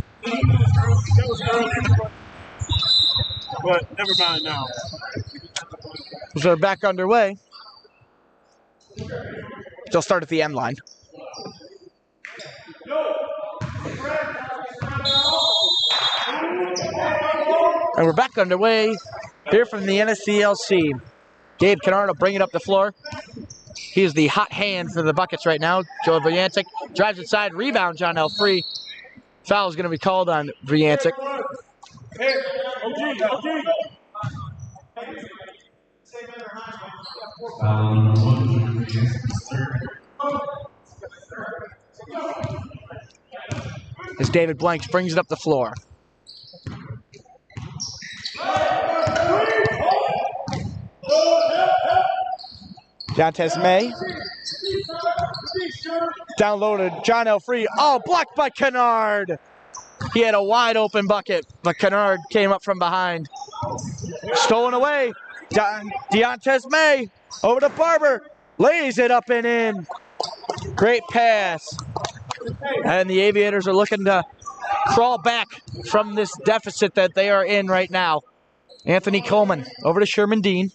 But never mind now. So they're back underway. They'll start at the end line. And we're back underway here from the NSCLC. Gabe Kennard will bring it up the floor. He is the hot hand for the Buckets right now. Joe Vriancic drives inside, rebound, John Elfree. Foul is going to be called on Vriancic. As David Blanks brings it up the floor. Deontez May. Downloaded John Elfree. Oh, blocked by Kennard. He had a wide open bucket, but Kennard came up from behind. Stolen away. Deontez May over to Barber. Lays it up and in. Great pass. And the Aviators are looking to crawl back from this deficit that they are in right now. Anthony Coleman over to Sherman Dean.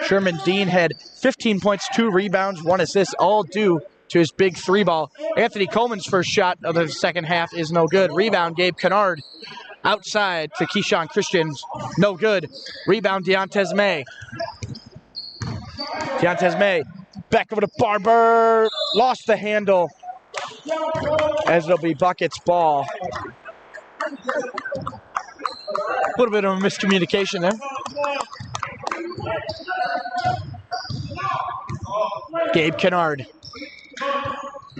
Sherman Dean had 15 points, 2 rebounds, 1 assist, all due to his big 3-ball. Anthony Coleman's first shot of the second half is no good. Rebound, Gabe Kennard. Outside to Keyshawn Christian, no good. Rebound, Deontez May. Deontez May back over to Barber. lost the handle as it'll be Buckets ball. A little bit of a miscommunication there. Gabe Kennard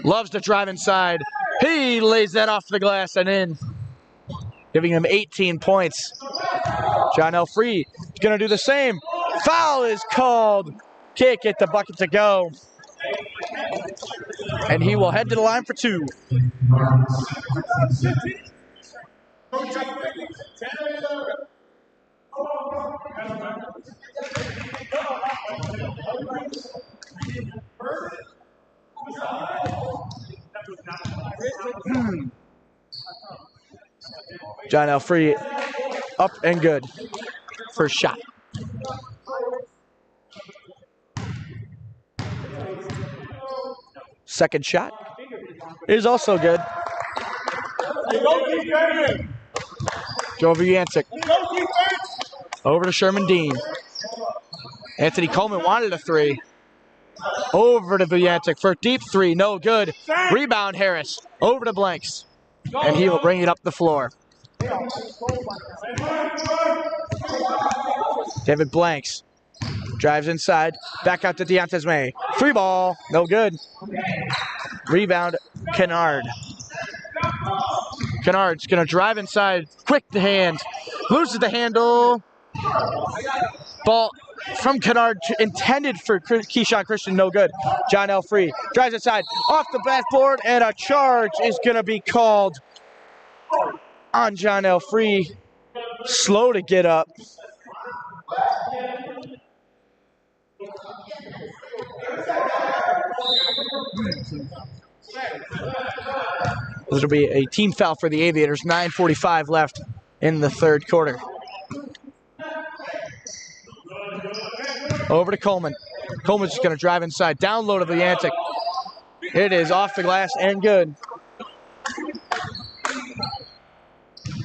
loves to drive inside. He lays that off the glass and in, giving him 18 points. John L. Free is going to do the same. Foul is called. Can't get the bucket to go. And he will head to the line for two. John L. Free up and good. First shot. Second shot is also good. Joe Viancic over to Sherman Dean. Anthony Coleman wanted a three. Over to Viancic for a deep three, no good. Rebound Harris, over to Blanks. And he will bring it up the floor. David Blanks drives inside, back out to Deontez May. Free ball, no good. Rebound, Kennard. Kennard's gonna drive inside, quick to hand, loses the handle. Ball from Kennard, intended for Keyshawn Christian, no good. John L. Free drives inside, off the backboard, and a charge is gonna be called on John L. Free. Slow to get up. This will be a team foul for the Aviators. 9:45 left in the third quarter. Over to Coleman. Coleman's just going to drive inside. Down low to Viancic. It is off the glass and good.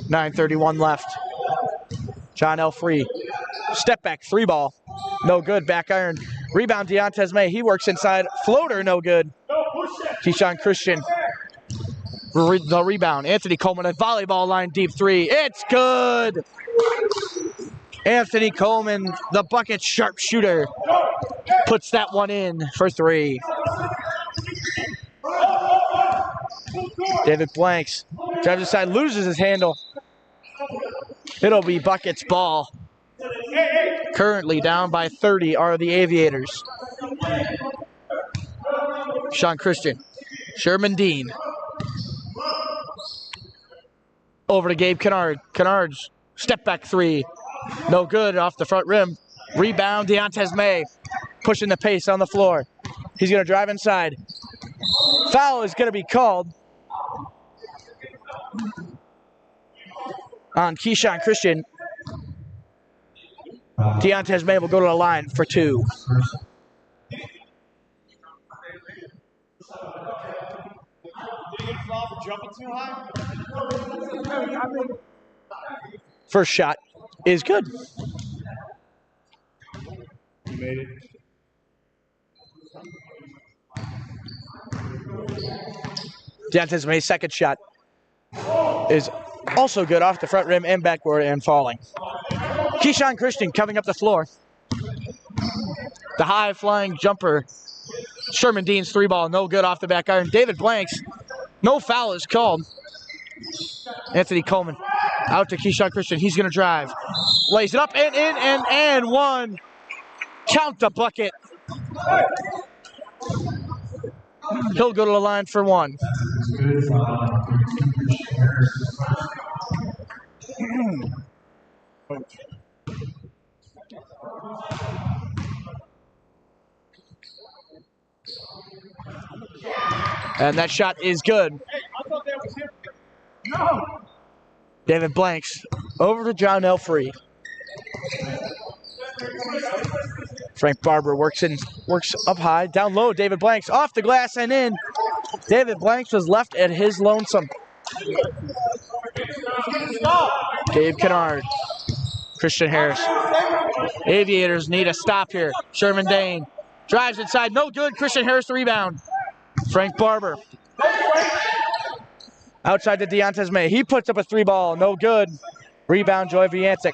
9:31 left. John L. Free. Step back, three ball. No good, back iron. Rebound, Deontez May. He works inside. Floater, no good. Keyshawn Christian. The rebound. Anthony Coleman, a volleyball line, deep three. It's good. Anthony Coleman, the bucket sharpshooter, puts that one in for three. David Blanks drives inside, loses his handle. It'll be Buckets ball. Currently down by 30 are the Aviators. Sean Christian, Sherman Dean. Over to Gabe Kennard. Kennard's step back three. No good, off the front rim. Rebound, Deontez May. Pushing the pace on the floor. He's going to drive inside. Foul is going to be called on Keyshawn Christian. Deontez May will go to the line for two. First shot is good. You made it. Deontez May's second shot is also good, off the front rim and backboard and falling. Keyshawn Christian coming up the floor. The high flying jumper. Sherman Dean's three ball, no good, off the back iron. David Blanks, no foul is called. Anthony Coleman out to Keyshawn Christian. He's going to drive. Lays it up and in and one. Count the bucket. He'll go to the line for one. And that shot is good. David Blanks over to John L. Free. Frank Barber works up high, down low. David Blanks off the glass and in. David Blanks was left at his lonesome. Gabe Kennard, Christian Harris. Aviators need a stop here. Sherman Dane drives inside, no good. Christian Harris the rebound. Frank Barber. Outside to Deontez May. He puts up a 3-ball. No good. Rebound, Joy Viancic.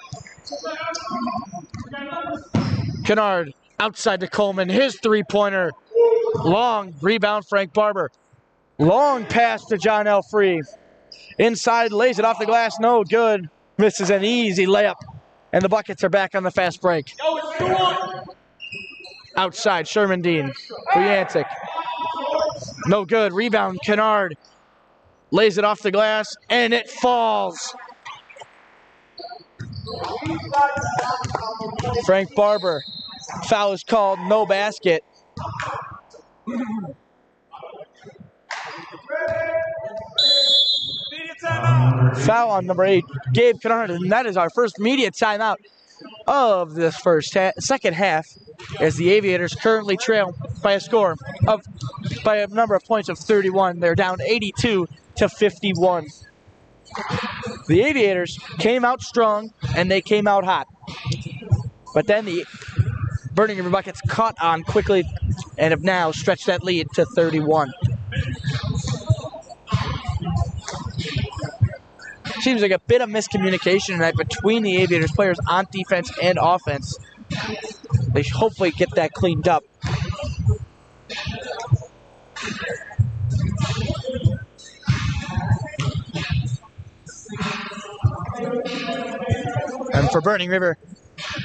Kennard outside to Coleman. His 3-pointer. Long. Rebound, Frank Barber. Long pass to John L. Free. Inside, lays it off the glass. No good. Misses an easy layup. And the Buckets are back on the fast break. Outside, Sherman Dean. Viancic. No good. Rebound, Kennard. Lays it off the glass, and it falls. Frank Barber. Foul is called, no basket. Foul on number 8, Gabe Kennard, and that is our first media timeout of this second half, as the Aviators currently trail by a number of points of 31. They're down 82-51. The Aviators came out strong and they came out hot, but then the Burning River Buckets caught on quickly and have now stretched that lead to 31. Seems like a bit of miscommunication tonight between the Aviators players on defense and offense. They should hopefully get that cleaned up. And for Burning River,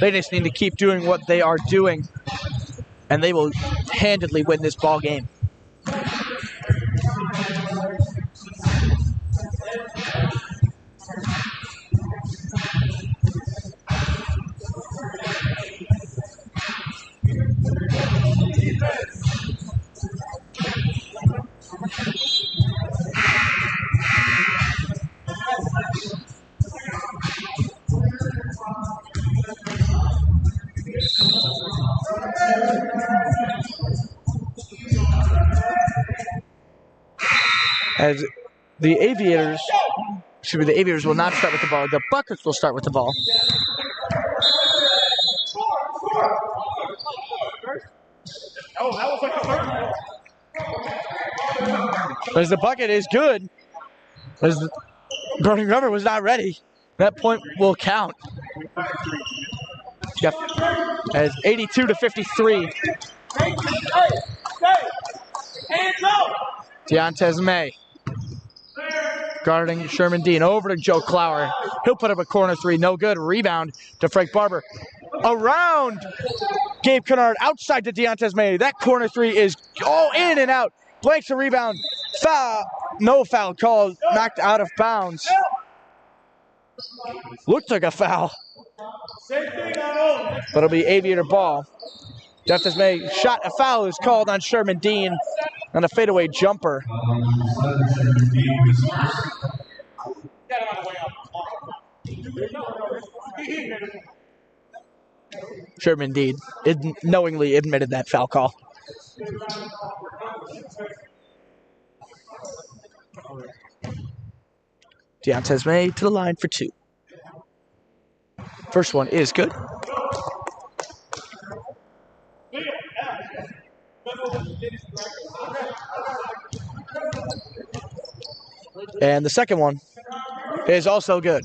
they just need to keep doing what they are doing, and they will handedly win this ball game. As the Aviators will not start with the ball. The Buckets will start with the ball. Oh, that was like a third. As the bucket is good, as the Burning River was not ready, that point will count. Yep. As 82-53. Deontez May guarding Sherman Dean. Over to Joe Clower. He'll put up a corner 3. No good. Rebound to Frank Barber. Around Gabe Kennard. Outside to Deontez May. That corner 3 is all in and out. Blanks a rebound. Foul. No foul called. Knocked out of bounds. Looked like a foul. But it'll be Aviator ball. Deontez May shot. A foul is called on Sherman Dean on a fadeaway jumper. Sherman Dean knowingly admitted that foul call. Deontez May to the line for 2. First one is good. And the second one is also good.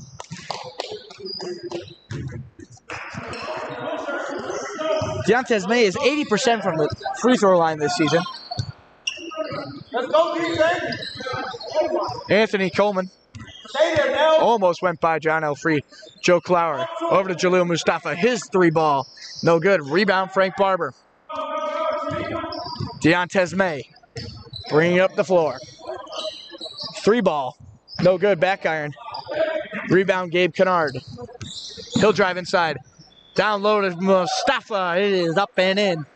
Deontez May is 80% from the free throw line this season. Let's go, DJ. Anthony Coleman almost went by John L. Free. Joe Clower over to Jalil Mustafa. His 3-ball. No good. Rebound, Frank Barber. Deontez May bringing up the floor. 3-ball. No good. Back iron. Rebound, Gabe Kennard. He'll drive inside. Down low to Mustafa. It is up and in.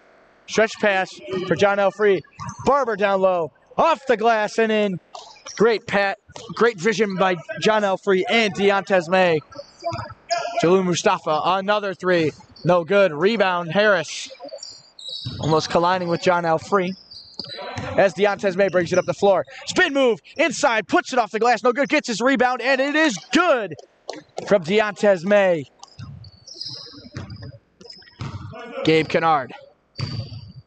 Stretch pass for John L. Free. Barber down low. Off the glass and in. Great vision by John L. Free and Deontez May. Jalil Mustafa, another 3. No good. Rebound, Harris. Almost colliding with John L. Free. As Deontez May brings it up the floor. Spin move, inside, puts it off the glass. No good, gets his rebound, and it is good from Deontez May. Gabe Kennard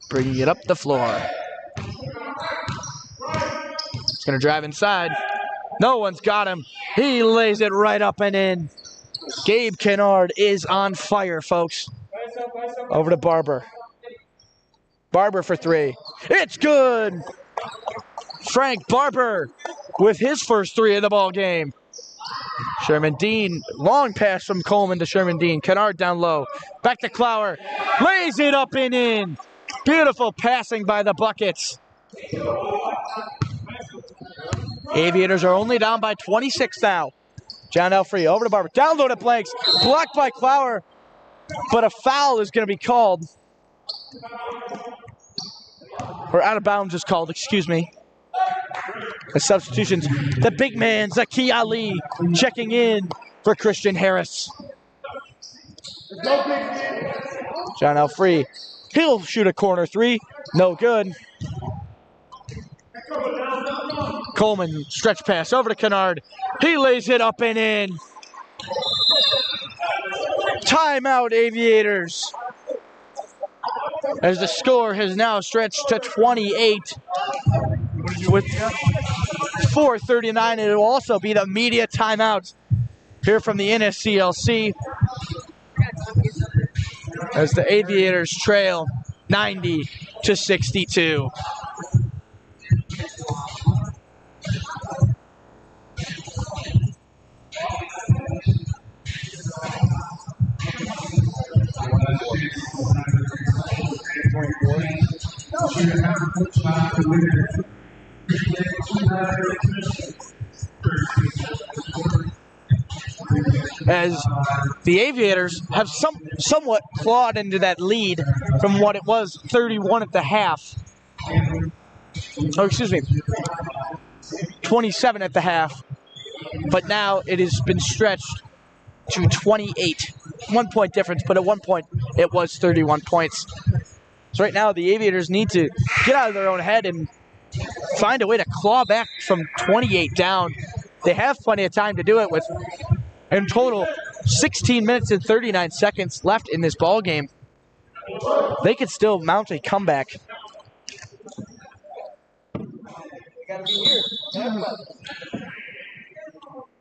bringing it up the floor. He's going to drive inside. No one's got him. He lays it right up and in. Gabe Kennard is on fire, folks. Over to Barber. Barber for three. It's good. Frank Barber with his first three of the ball game. Sherman Dean, long pass from Coleman to Sherman Dean. Kennard down low. Back to Clower. Lays it up and in. Beautiful passing by the Buckets. Aviators are only down by 26 now. John Elfree over to Barber. Down low to Blanks. Blocked by Clower. But a foul is going to be called. Or out of bounds is called, excuse me. The substitutions. The big man, Zaki Ali, checking in for Christian Harris. John Elfree. He'll shoot a corner three. No good. Coleman, stretch pass over to Kennard. He lays it up and in. Timeout, Aviators. As the score has now stretched to 28 with 4:39. It will also be the media timeout here from the NSCLC as the Aviators trail 90-62. As the Aviators have somewhat clawed into that lead from what it was 31 at the half. Oh, excuse me, 27 at the half. But now it has been stretched to 28. 1 point difference, but at one point it was 31 points. So right now the Aviators need to get out of their own head and find a way to claw back from 28 down. They have plenty of time to do it with, in total, 16 minutes and 39 seconds left in this ball game. They could still mount a comeback.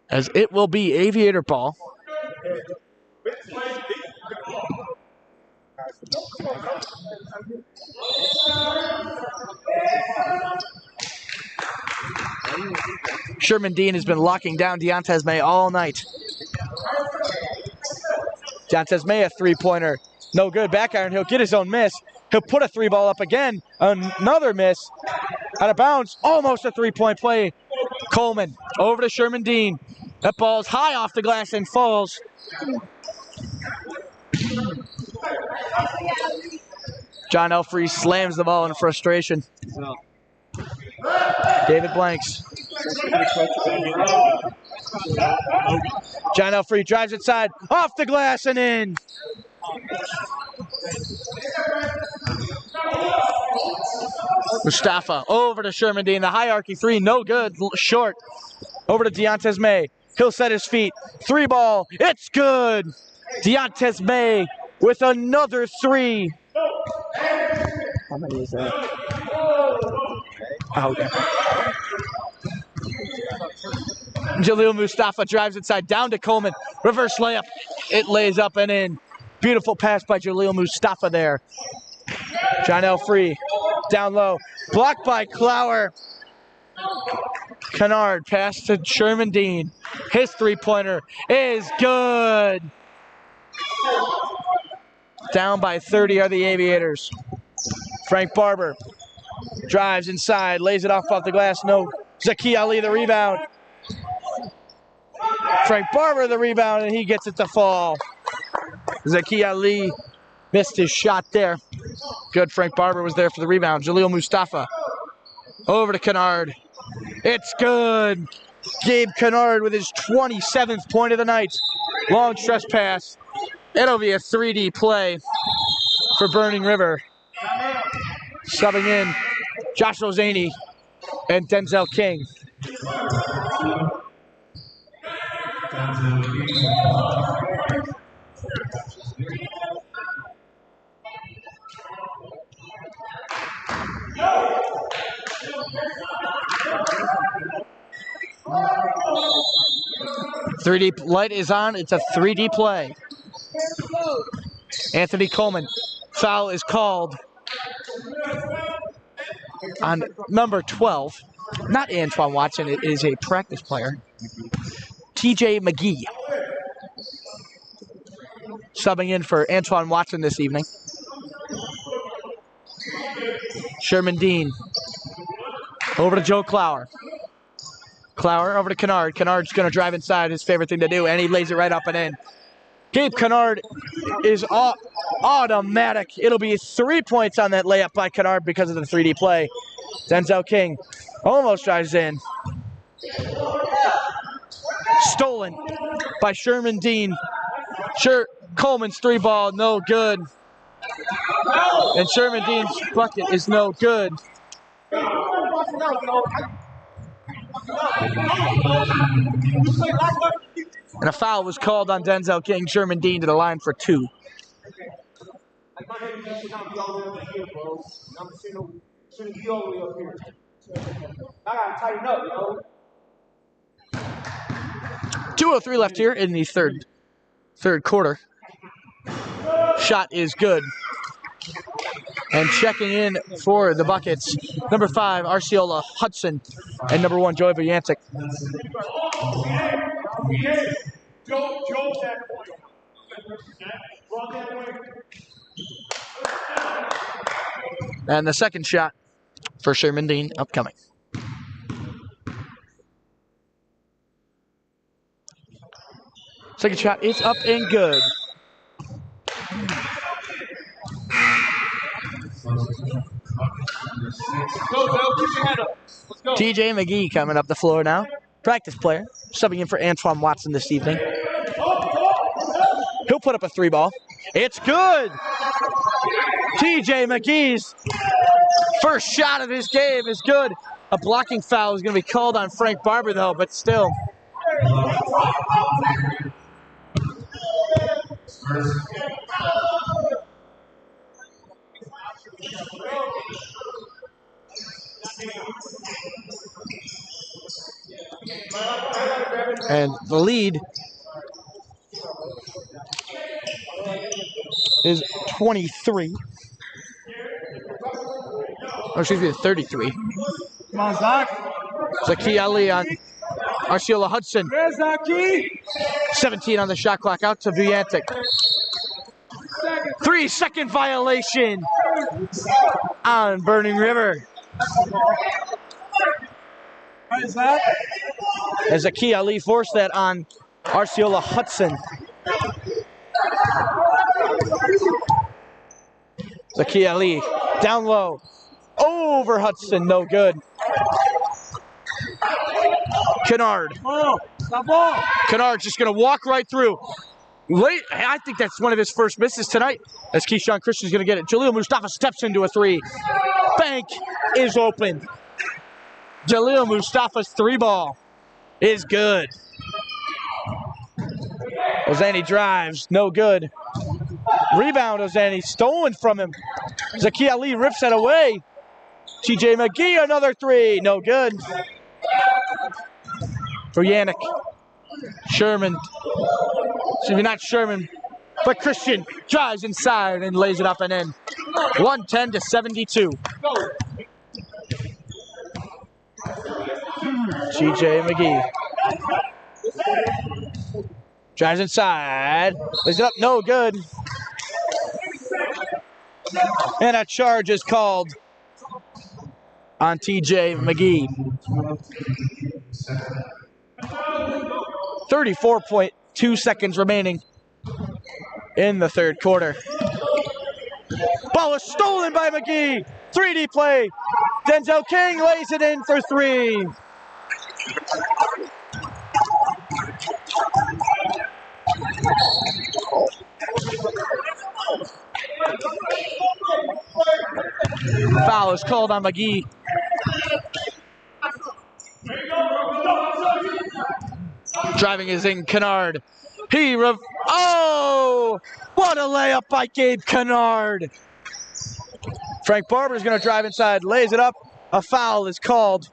As it will be Aviator ball. Sherman Dean has been locking down Deontez May all night. Deontez May, a three-pointer. No good. Back iron. He'll get his own miss. He'll put a three ball up again. Another miss. Out of bounds. Almost a three-point play. Coleman over to Sherman Dean. That ball is high off the glass and falls. John Elfree slams the ball in frustration. David Blanks. John Elfree drives inside, off the glass and in. Mustafa over to Sherman Dean. The hierarchy three, no good, short. Over to Deontez May. He'll set his feet. Three ball, it's good. Deontez May with another three. How many is that? Oh, okay. Jaleel Mustafa drives inside, down to Coleman. Reverse layup. It lays up and in. Beautiful pass by Jaleel Mustafa there. John Elfree down low. Blocked by Clower. Kennard pass to Sherman Dean. His three-pointer is good. Down by 30 are the Aviators. Frank Barber drives inside, lays it off the glass. No. Zaki Ali the rebound. Frank Barber the rebound, and he gets it to fall. Zaki Ali missed his shot there. Good, Frank Barber was there for the rebound. Jaleel Mustafa over to Kennard. It's good. Gabe Kennard with his 27th point of the night. Long stretch pass. It'll be a 3D play for Burning River. Subbing in Josh Rozani and Denzel King. 3D light is on. It's a 3D play. Anthony Coleman. Foul is called on number 12. Not Antoine Watson. It is a practice player. TJ McGee. Subbing in for Antoine Watson this evening. Sherman Dean. Over to Joe Clower. Clower over to Kennard. Kennard's going to drive inside, his favorite thing to do, and he lays it right up and in. Gabe Kennard is automatic. It'll be 3 points on that layup by Kennard because of the 3D play. Denzel King almost drives in. Stolen by Sherman Dean. Coleman's 3-ball, no good. And Sherman Dean's bucket is no good. And a foul was called on Denzel King. Sherman Dean to the line for 2. .203 left here in the third quarter. Shot is good. And checking in for the buckets, number 5, Arciola Hudson, and number 1, Joey Viantic. And the second shot for Sherman Dean upcoming. Second shot is up and good. TJ McGee coming up the floor now. Practice player, subbing in for Antoine Watson this evening. He'll put up a 3-ball. It's good! TJ McGee's first shot of his game is good. A blocking foul is going to be called on Frank Barber, though, but still. And the lead is 23. Oh, excuse me, 33. Come on, Zach. Zaki Ali on Arciola Hudson. 17 on the shot clock, out to Viantic. 3-second violation on Burning River. As Zaki Ali forced that on Arciola Hudson. Zaki Ali down low. Over Hudson, no good. Kennard. Kennard's just going to walk right through. I think that's one of his first misses tonight, as Keyshawn Christian's going to get it. Jaleel Mustafa steps into a 3. Bank is open. Jaleel Mustafa's 3-ball is good. Ozani drives, no good. Rebound, Ozani, stolen from him. Zaki Ali rips it away. TJ McGee, another 3, no good. For Yannick. Sherman, excuse me, not Sherman, but Christian drives inside and lays it up and in. 110-72. TJ McGee drives inside, lays it up, no good. And a charge is called on TJ McGee. 34.2 seconds remaining in the third quarter. Ball is stolen by McGee. 3D play. Denzel King lays it in for 3. Foul is called on McGee. Driving is in Kennard. Oh! What a layup by Gabe Kennard. Frank Barber is going to drive inside, lays it up. A foul is called.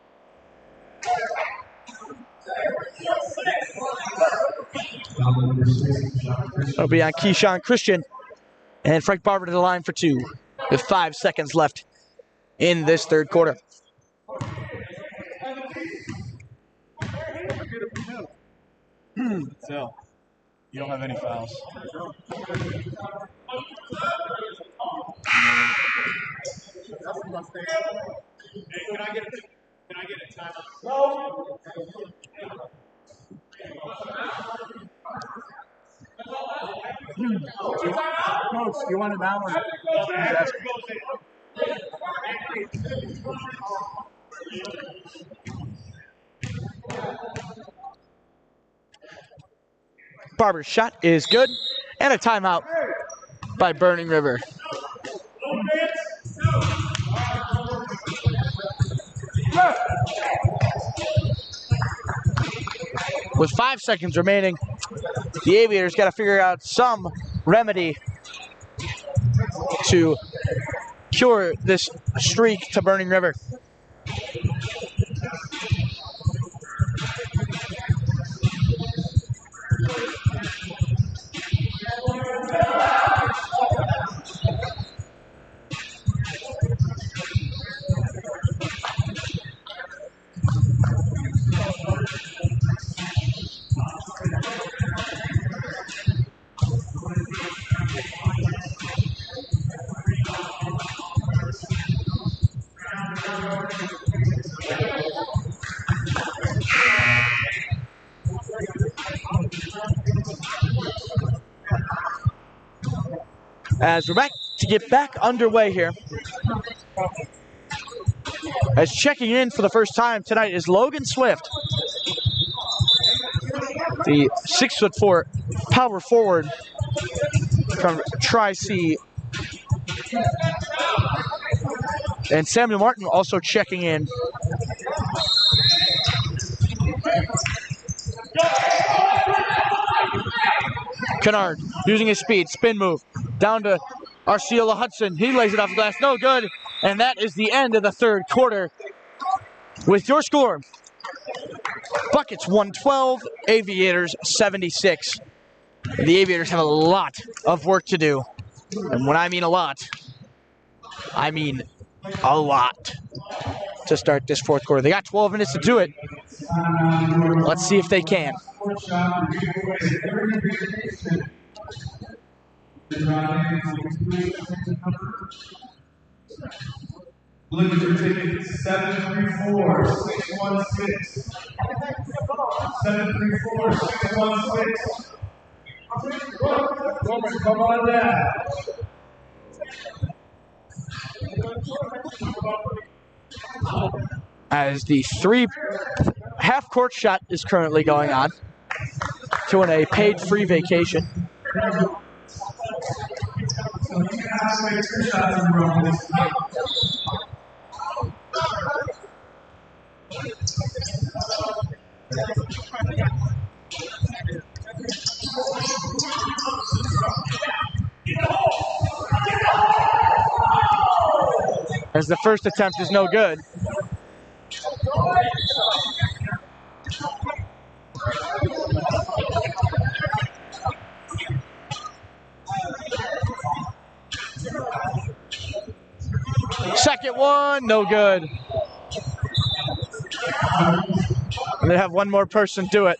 It'll be on Keyshawn Christian. And Frank Barber to the line for 2 with 5 seconds left in this third quarter. So, you don't have any fouls. Hey, can I get a timeout? Coach, do you want an hour? Barber's shot is good. And a timeout by Burning River. With 5 seconds remaining, the Aviators got to figure out some remedy to cure this streak to Burning River. As we're back to get back underway here. As checking in for the first time tonight is Logan Swift, the 6'4" power forward from Tri-C. And Samuel Martin also checking in. Kennard using his speed, spin move, down to Arciola Hudson. He lays it off the glass, no good. And that is the end of the third quarter. With your score, Buckets 112, Aviators 76. The Aviators have a lot of work to do. And when I mean a lot, I mean a lot to start this fourth quarter. They got 12 minutes to do it. Let's see if they can. Looking for tickets 734-616. 734-616. Come on down. As the half-court shot is currently going on to a paid free vacation. As the first attempt is no good. Second one, no good. And they have one more person do it.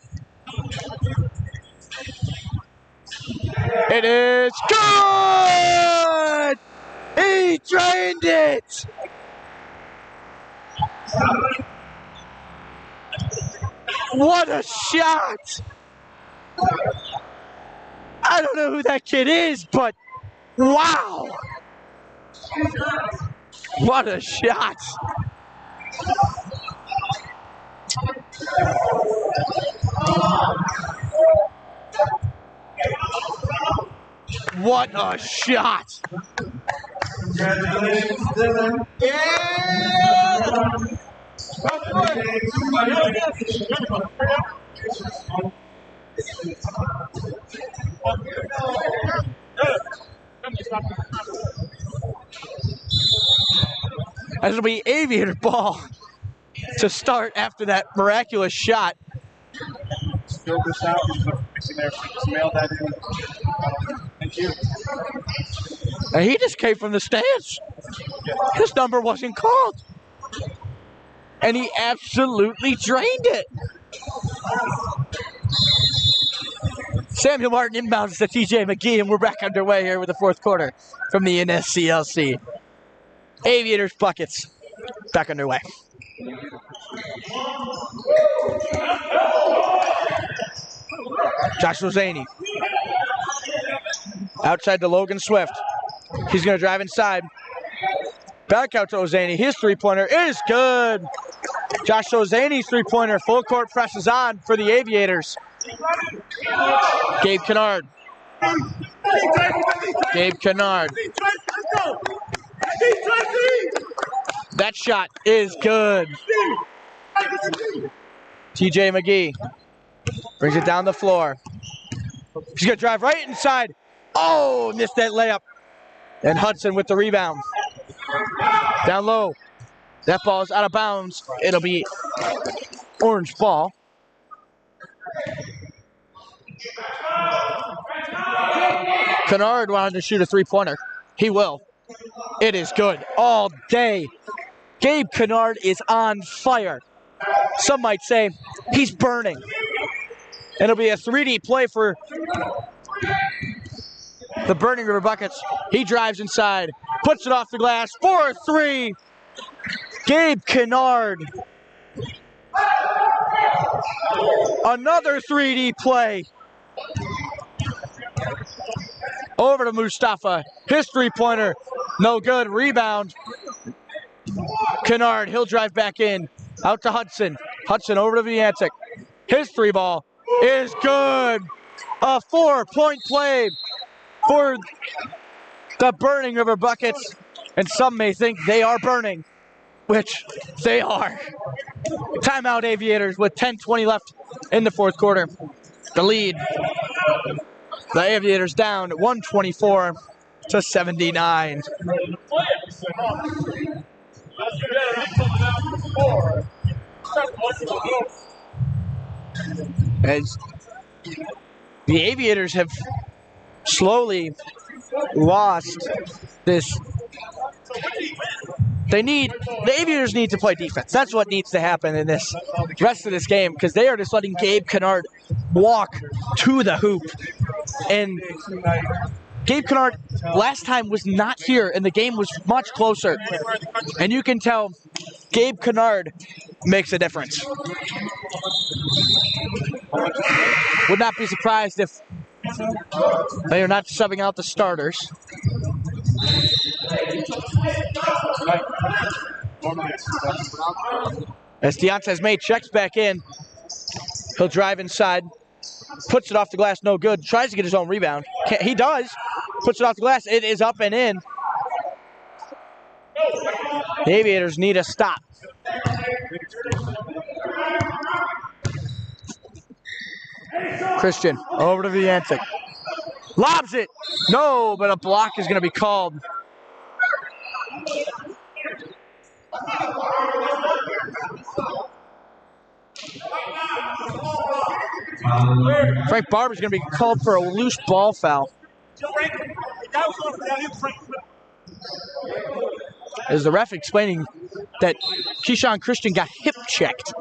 It is good! He drained it! What a shot! I don't know who that kid is, but wow! What a shot! What a shot! Congratulations, Dylan. As it'll be Aviator ball to start after that miraculous shot. filled this out. Mixing there. Just mailed that in. Thank you. And he just came from the stands. His number wasn't called. And he absolutely drained it. Samuel Martin inbounds to TJ McGee, and we're back underway here with the fourth quarter from the NSCLC. Aviators buckets back underway. Josh Rosani. Outside to Logan Swift. He's going to drive inside. Back out to Ozani. His three-pointer is good. Josh Ozani's three-pointer. Full court presses on for the Aviators. Gabe Kennard. Gabe Kennard. That shot is good. TJ McGee brings it down the floor. He's going to drive right inside. Oh, missed that layup. And Hudson with the rebound. Down low. That ball is out of bounds. It'll be orange ball. Kennard wanted to shoot a three-pointer. He will. It is good all day. Gabe Kennard is on fire. Some might say he's burning. It'll be a 3D play for the Burning River Buckets. He drives inside, puts it off the glass, 4-3. Gabe Kennard. Another 3D play. Over to Mustafa. His three-pointer, no good. Rebound. Kennard, he'll drive back in. Out to Hudson. Hudson over to Viantic. His three ball is good. A 4-point play for the Burning River Buckets. And some may think they are burning, which they are. Timeout Aviators with 10:20 left in the fourth quarter. The lead. The Aviators down 124-79. As the Aviators have slowly lost this. The Aviators need to play defense. That's what needs to happen in this rest of this game, because they are just letting Gabe Kennard walk to the hoop. And Gabe Kennard last time was not here, and the game was much closer. And you can tell Gabe Kennard makes a difference. Would not be surprised if they are not subbing out the starters. As Deontez May checks back in, he'll drive inside, puts it off the glass, no good, tries to get his own rebound. He does, puts it off the glass, it is up and in. The Aviators need a stop. Christian, over to Viantic. Lobs it! No, but a block is going to be called. Frank Barber's going to be called for a loose ball foul. As the ref explaining that Keyshawn Christian got hip checked.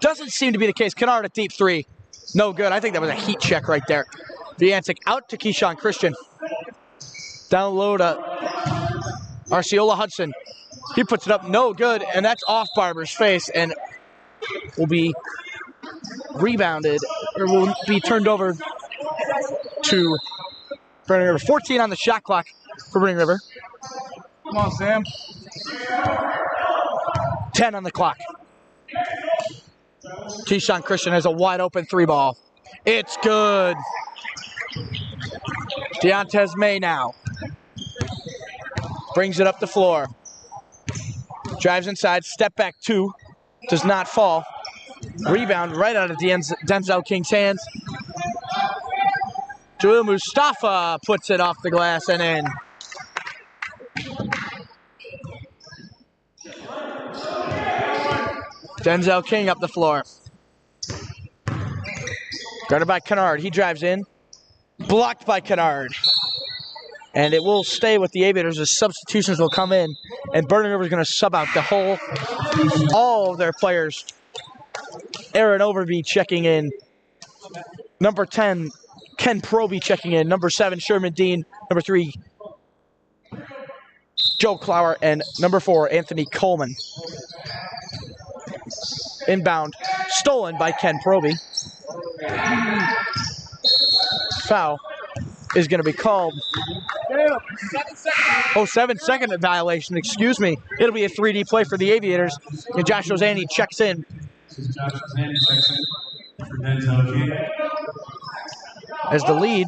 Doesn't seem to be the case. Kennard at deep three. No good. I think that was a heat check right there. Viantic out to Keyshawn Christian. Down low to Arceola Hudson. He puts it up, no good, and that's off Barber's face and will be rebounded, or will be turned over to Burning River. 14 on the shot clock for Burning River. Come on, Sam. 10 on the clock. Keyshawn Christian has a wide open three ball. It's good. Deontez May now. Brings it up the floor. Drives inside, step back two. Does not fall. Rebound right out of Denzel King's hands. Jalil Mustafa puts it off the glass and in. Denzel King up the floor. Guarded by Kennard. He drives in. Blocked by Kennard. And it will stay with the Aviators as substitutions will come in. And Burning River is going to sub out all of their players. Aaron Overby checking in. Number 10, Ken Proby checking in. Number 7, Sherman Dean. Number 3, Joe Clower. And number 4, Anthony Coleman. Inbound. Stolen by Ken Proby. Foul is going to be called. 7-second violation, excuse me. It'll be a 3D play for the Aviators. And Josh Ozani checks in. Josh Ozani checks in for Denzel King. As the lead,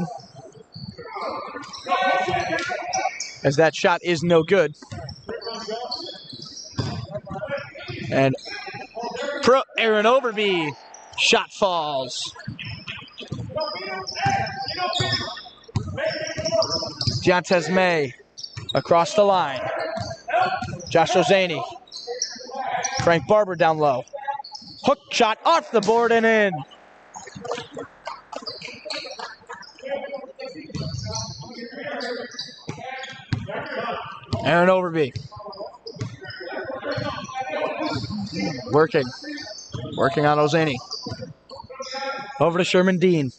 as that shot is no good. And Aaron Overby, shot falls. Deontez May across the line. Josh Ozani. Frank Barber down low. Hook shot off the board and in. Aaron Overby. Working on Ozani. Over to Sherman Dean.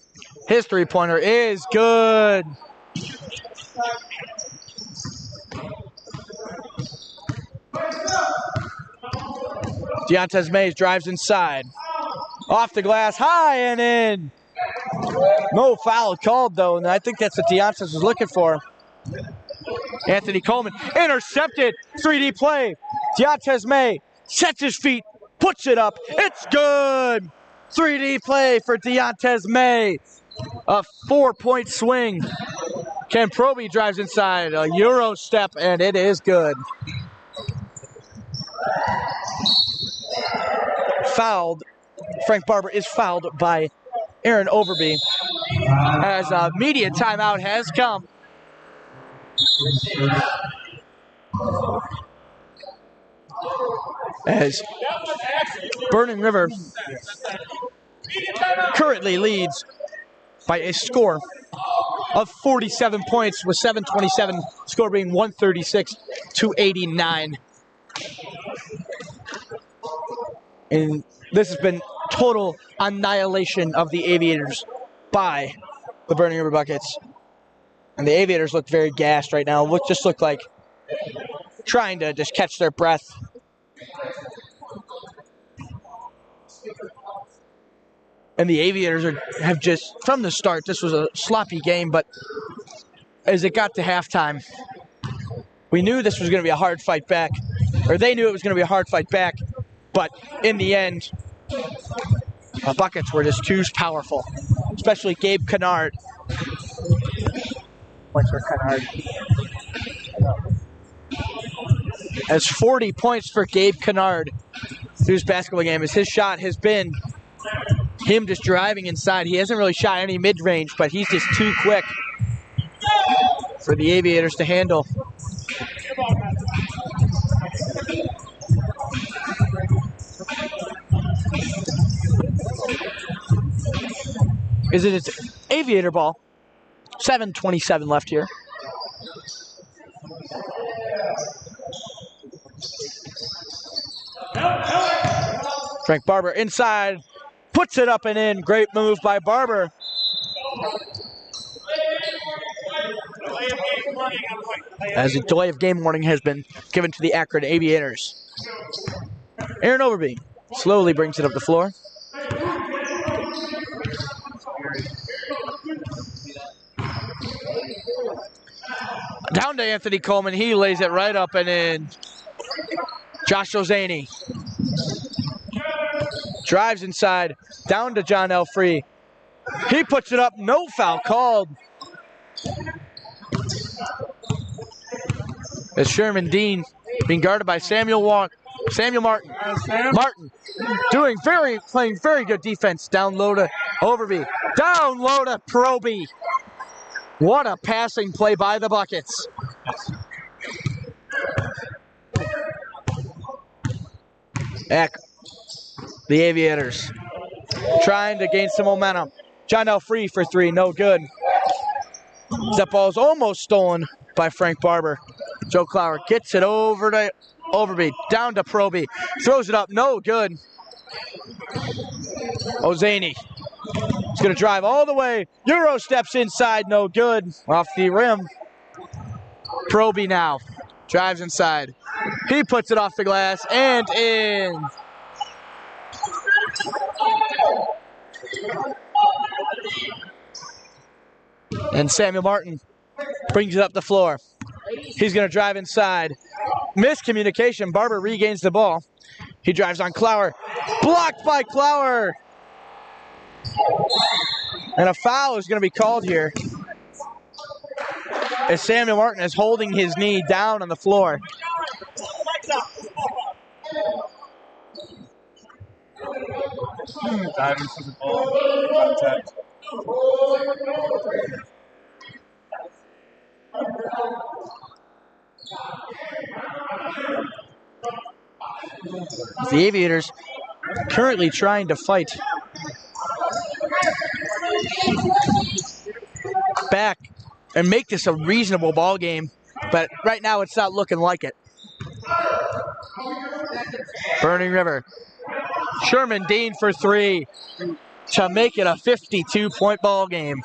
His three-pointer is good. Deontez Mays drives inside. Off the glass, high and in. No foul called, though, and I think that's what Deontez was looking for. Anthony Coleman intercepted. 3D play. Deontez May sets his feet, puts it up. It's good. 3D play for Deontez May. A 4-point swing. Ken Proby drives inside. A Euro step, and it is good. Fouled. Frank Barber is fouled by Aaron Overby as a media timeout has come. As Burning River currently leads by a score of 47 points with 7:27, score being 136-89. And this has been total annihilation of the Aviators by the Burning River Buckets. And the Aviators look very gassed right now. Just look like trying to just catch their breath. And the Aviators have just, from the start, this was a sloppy game, but as it got to halftime, we knew this was going to be a hard fight back, or they knew it was going to be a hard fight back, but in the end, the Buckets were just too powerful, especially Gabe Kennard. Points for Kennard. As 40 points for Gabe Kennard through his basketball game, as his shot has been him just driving inside. He hasn't really shot any mid-range, but he's just too quick for the Aviators to handle. It's Aviator ball. 7:27 left here. Frank Barber inside. Puts it up and in. Great move by Barber. As a delay of game warning has been given to the Akron Aviators. Aaron Overby slowly brings it up the floor. Down to Anthony Coleman. He lays it right up and in. Josh Ozani drives inside. Down to John Elfree. He puts it up. No foul called. As Sherman Dean being guarded by Samuel Martin. Martin playing very good defense. Down low to Overby. Down low to Proby. What a passing play by the Buckets. The Aviators trying to gain some momentum. John L. Free for three, no good. That ball is almost stolen by Frank Barber. Joe Clower gets it over to Overby, down to Proby. Throws it up, no good. Ozani is going to drive all the way. Euro steps inside, no good. Off the rim. Proby now drives inside. He puts it off the glass and in. And Samuel Martin brings it up the floor. He's going to drive inside. Miscommunication. Barber regains the ball. He drives on Clower. Blocked by Clower. And a foul is going to be called here, as Samuel Martin is holding his knee down on the floor. Diving for the ball. Contact. The Aviators currently trying to fight back and make this a reasonable ball game, but right now it's not looking like it. Burning River. Sherman Dean for three to make it a 52-point ball game.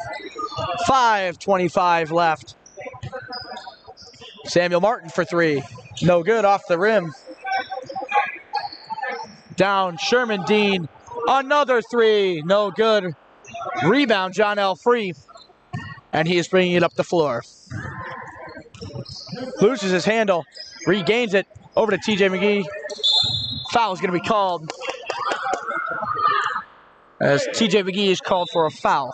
5:25 left. Samuel Martin for three. No good, off the rim. Down, Sherman Dean. Another three, no good. Rebound, John L. Free. And he is bringing it up the floor. Loses his handle, regains it, over to TJ McGee. Foul is going to be called, as TJ McGee is called for a foul.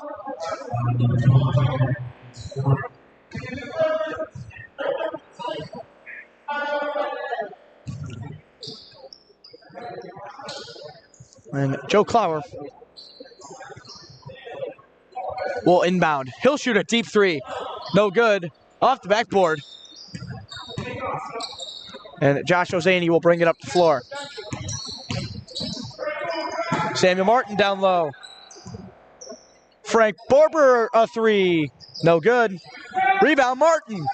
And Joe Clower will inbound. He'll shoot a deep three. No good. Off the backboard. And Josh Ozani will bring it up the floor. Samuel Martin down low. Frank Barber a three. No good. Rebound Martin.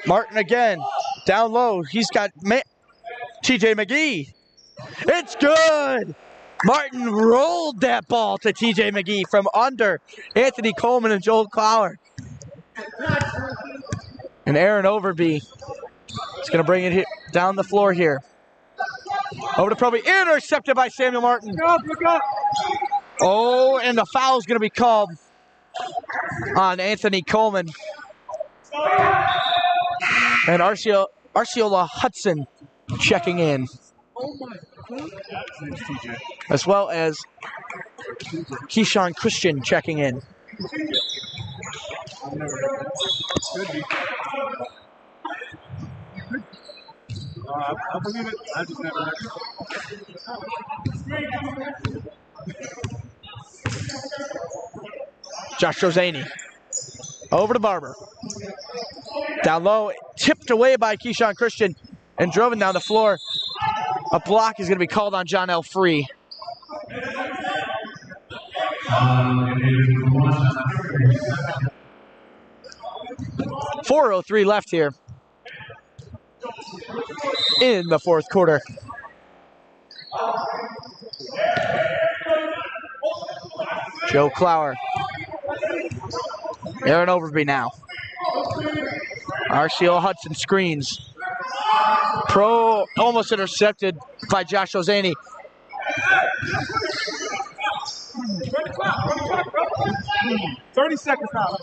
Martin again. Down low. He's got TJ McGee. It's good. Martin rolled that ball to TJ McGee from under Anthony Coleman and Joel Clower. And Aaron Overby is going to bring it down the floor here. Over to Proby, intercepted by Samuel Martin. Oh, and the foul is going to be called on Anthony Coleman. And Arciola Hudson checking in. As well as Keyshawn Christian checking in. I believe it. I just never heard it. Josh Ozani. Over to Barber. Down low, tipped away by Keyshawn Christian and driven down the floor. A block is going to be called on John L. Free. .403 left here in the fourth quarter. Joe Clower. Aaron Overby now. Arciola Hudson screens. Almost intercepted by Josh Ozani. $30 seconds now.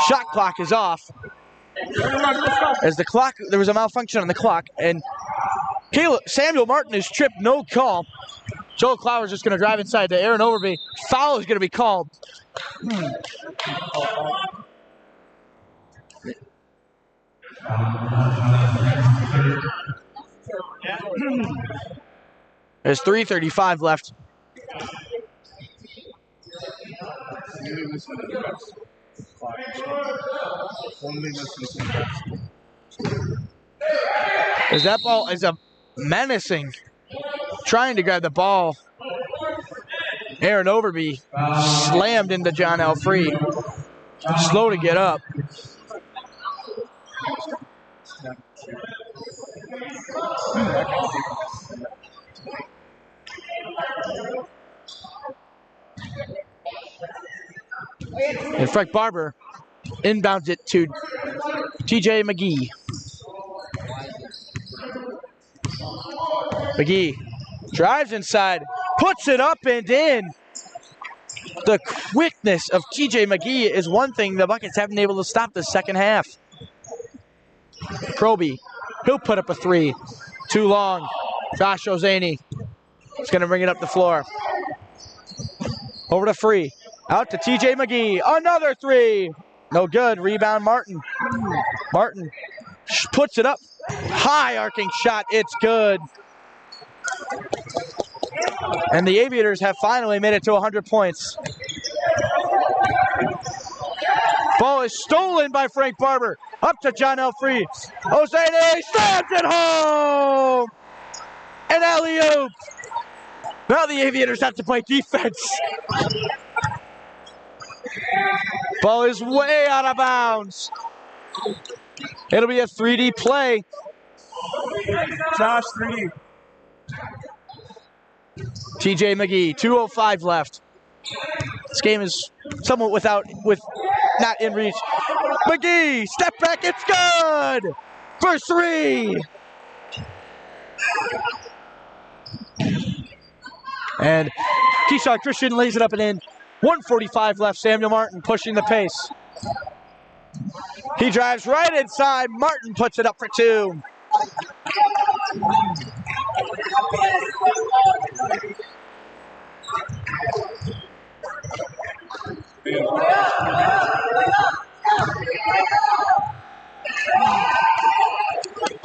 Shot clock is off. As there was a malfunction on the clock, and Samuel Martin is tripped, no call. Joel Clower is just going to drive inside to Aaron Overby. Foul is going to be called. There's 3:35 left. As that ball is a menacing trying to grab the ball. Aaron Overby slammed into John L. Free. Slow to get up. And Frank Barber inbounds it to TJ McGee. McGee drives inside, puts it up and in. The quickness of TJ McGee is one thing the Buckets haven't been able to stop the second half. Proby, he'll put up a three. Too long. Josh Ozani is going to bring it up the floor. Over to Free. Out to TJ McGee. Another three. No good. Rebound Martin. Martin puts it up. High arcing shot. It's good. And the Aviators have finally made it to 100 points. Ball is stolen by Frank Barber. Up to John L. Free. Ozani slams it home. And alley-oop. Now the Aviators have to play defense. Ball is way out of bounds. It'll be a 3D play. Josh, 3D. TJ McGee, 2:05 left. This game is somewhat not in reach. McGee, step back, it's good! For three! And Keyshawn Christian lays it up and in. 1:45 left, Samuel Martin pushing the pace. He drives right inside, Martin puts it up for two.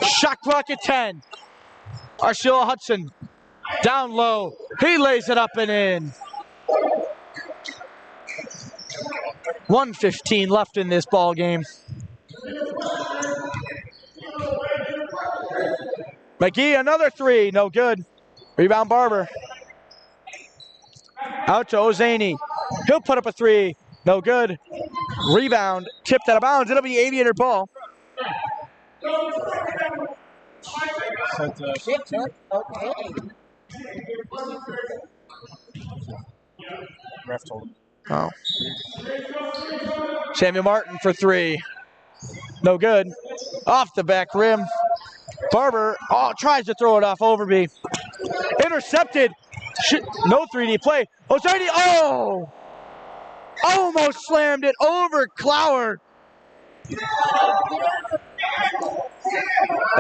Shot clock at 10. Arshila Hudson down low. He lays it up and in. 1:15 left in this ball game. McGee, another three. No good. Rebound Barber. Out to Ozani. He'll put up a three. No good. Rebound. Tipped out of bounds. It'll be Aviator ball. Ref told him. Oh. Samuel Martin for three. No good. Off the back rim. Barber, tries to throw it off Overby. Intercepted. No 3D play. Ozani, almost slammed it over Clower.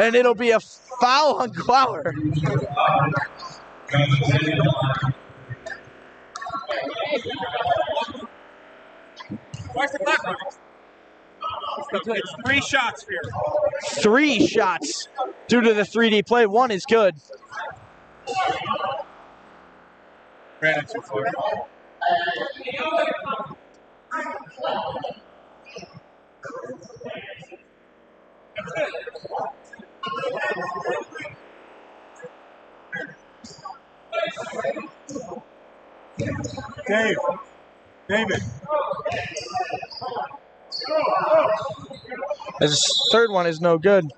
And it'll be a foul on Clower. Where's the clock running? It's 3 shots here. 3 shots due to the 3D play. 1 is good. Ran it too far. David. His third one is no good.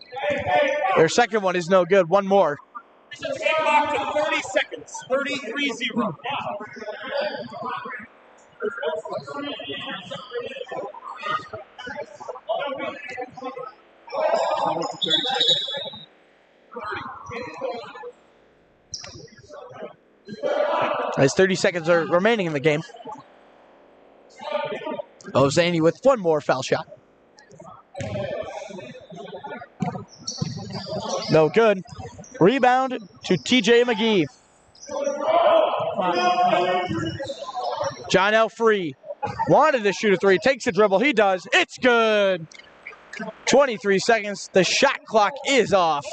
Their second one is no good. One more. Clock to 30 seconds. 33-0. As 30 seconds are remaining in the game. Ozani with one more foul shot. No good. Rebound to TJ McGee. John L. Free wanted to shoot a three. Takes a dribble. He does. It's good. 23 seconds. The shot clock is off.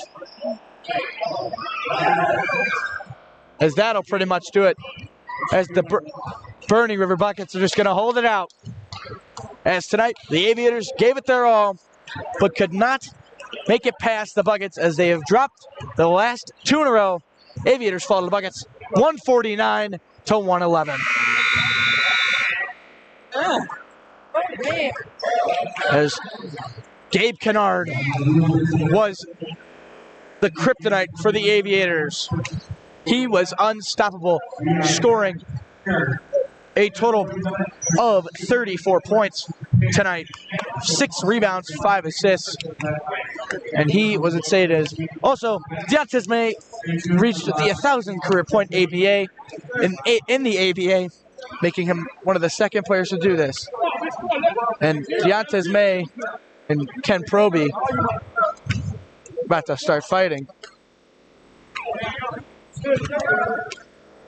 As that'll pretty much do it. As the Burning River Buckets are just going to hold it out. As tonight, the Aviators gave it their all, but could not make it past the Buckets as they have dropped the last 2 in a row Aviators fall to the buckets 149 to 111. As Gabe Kennard was the kryptonite for the Aviators. He was unstoppable, scoring a total of 34 points tonight, 6 rebounds, 5 assists, and he was insane. As also, Deontay May reached the 1,000 career point ABA in the ABA, making him one of the second players to do this. And Deontay May and Ken Proby about to start fighting.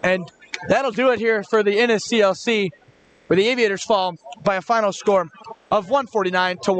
And that'll do it here for the NSCLC, where the Aviators fall by a final score of 149 to 1.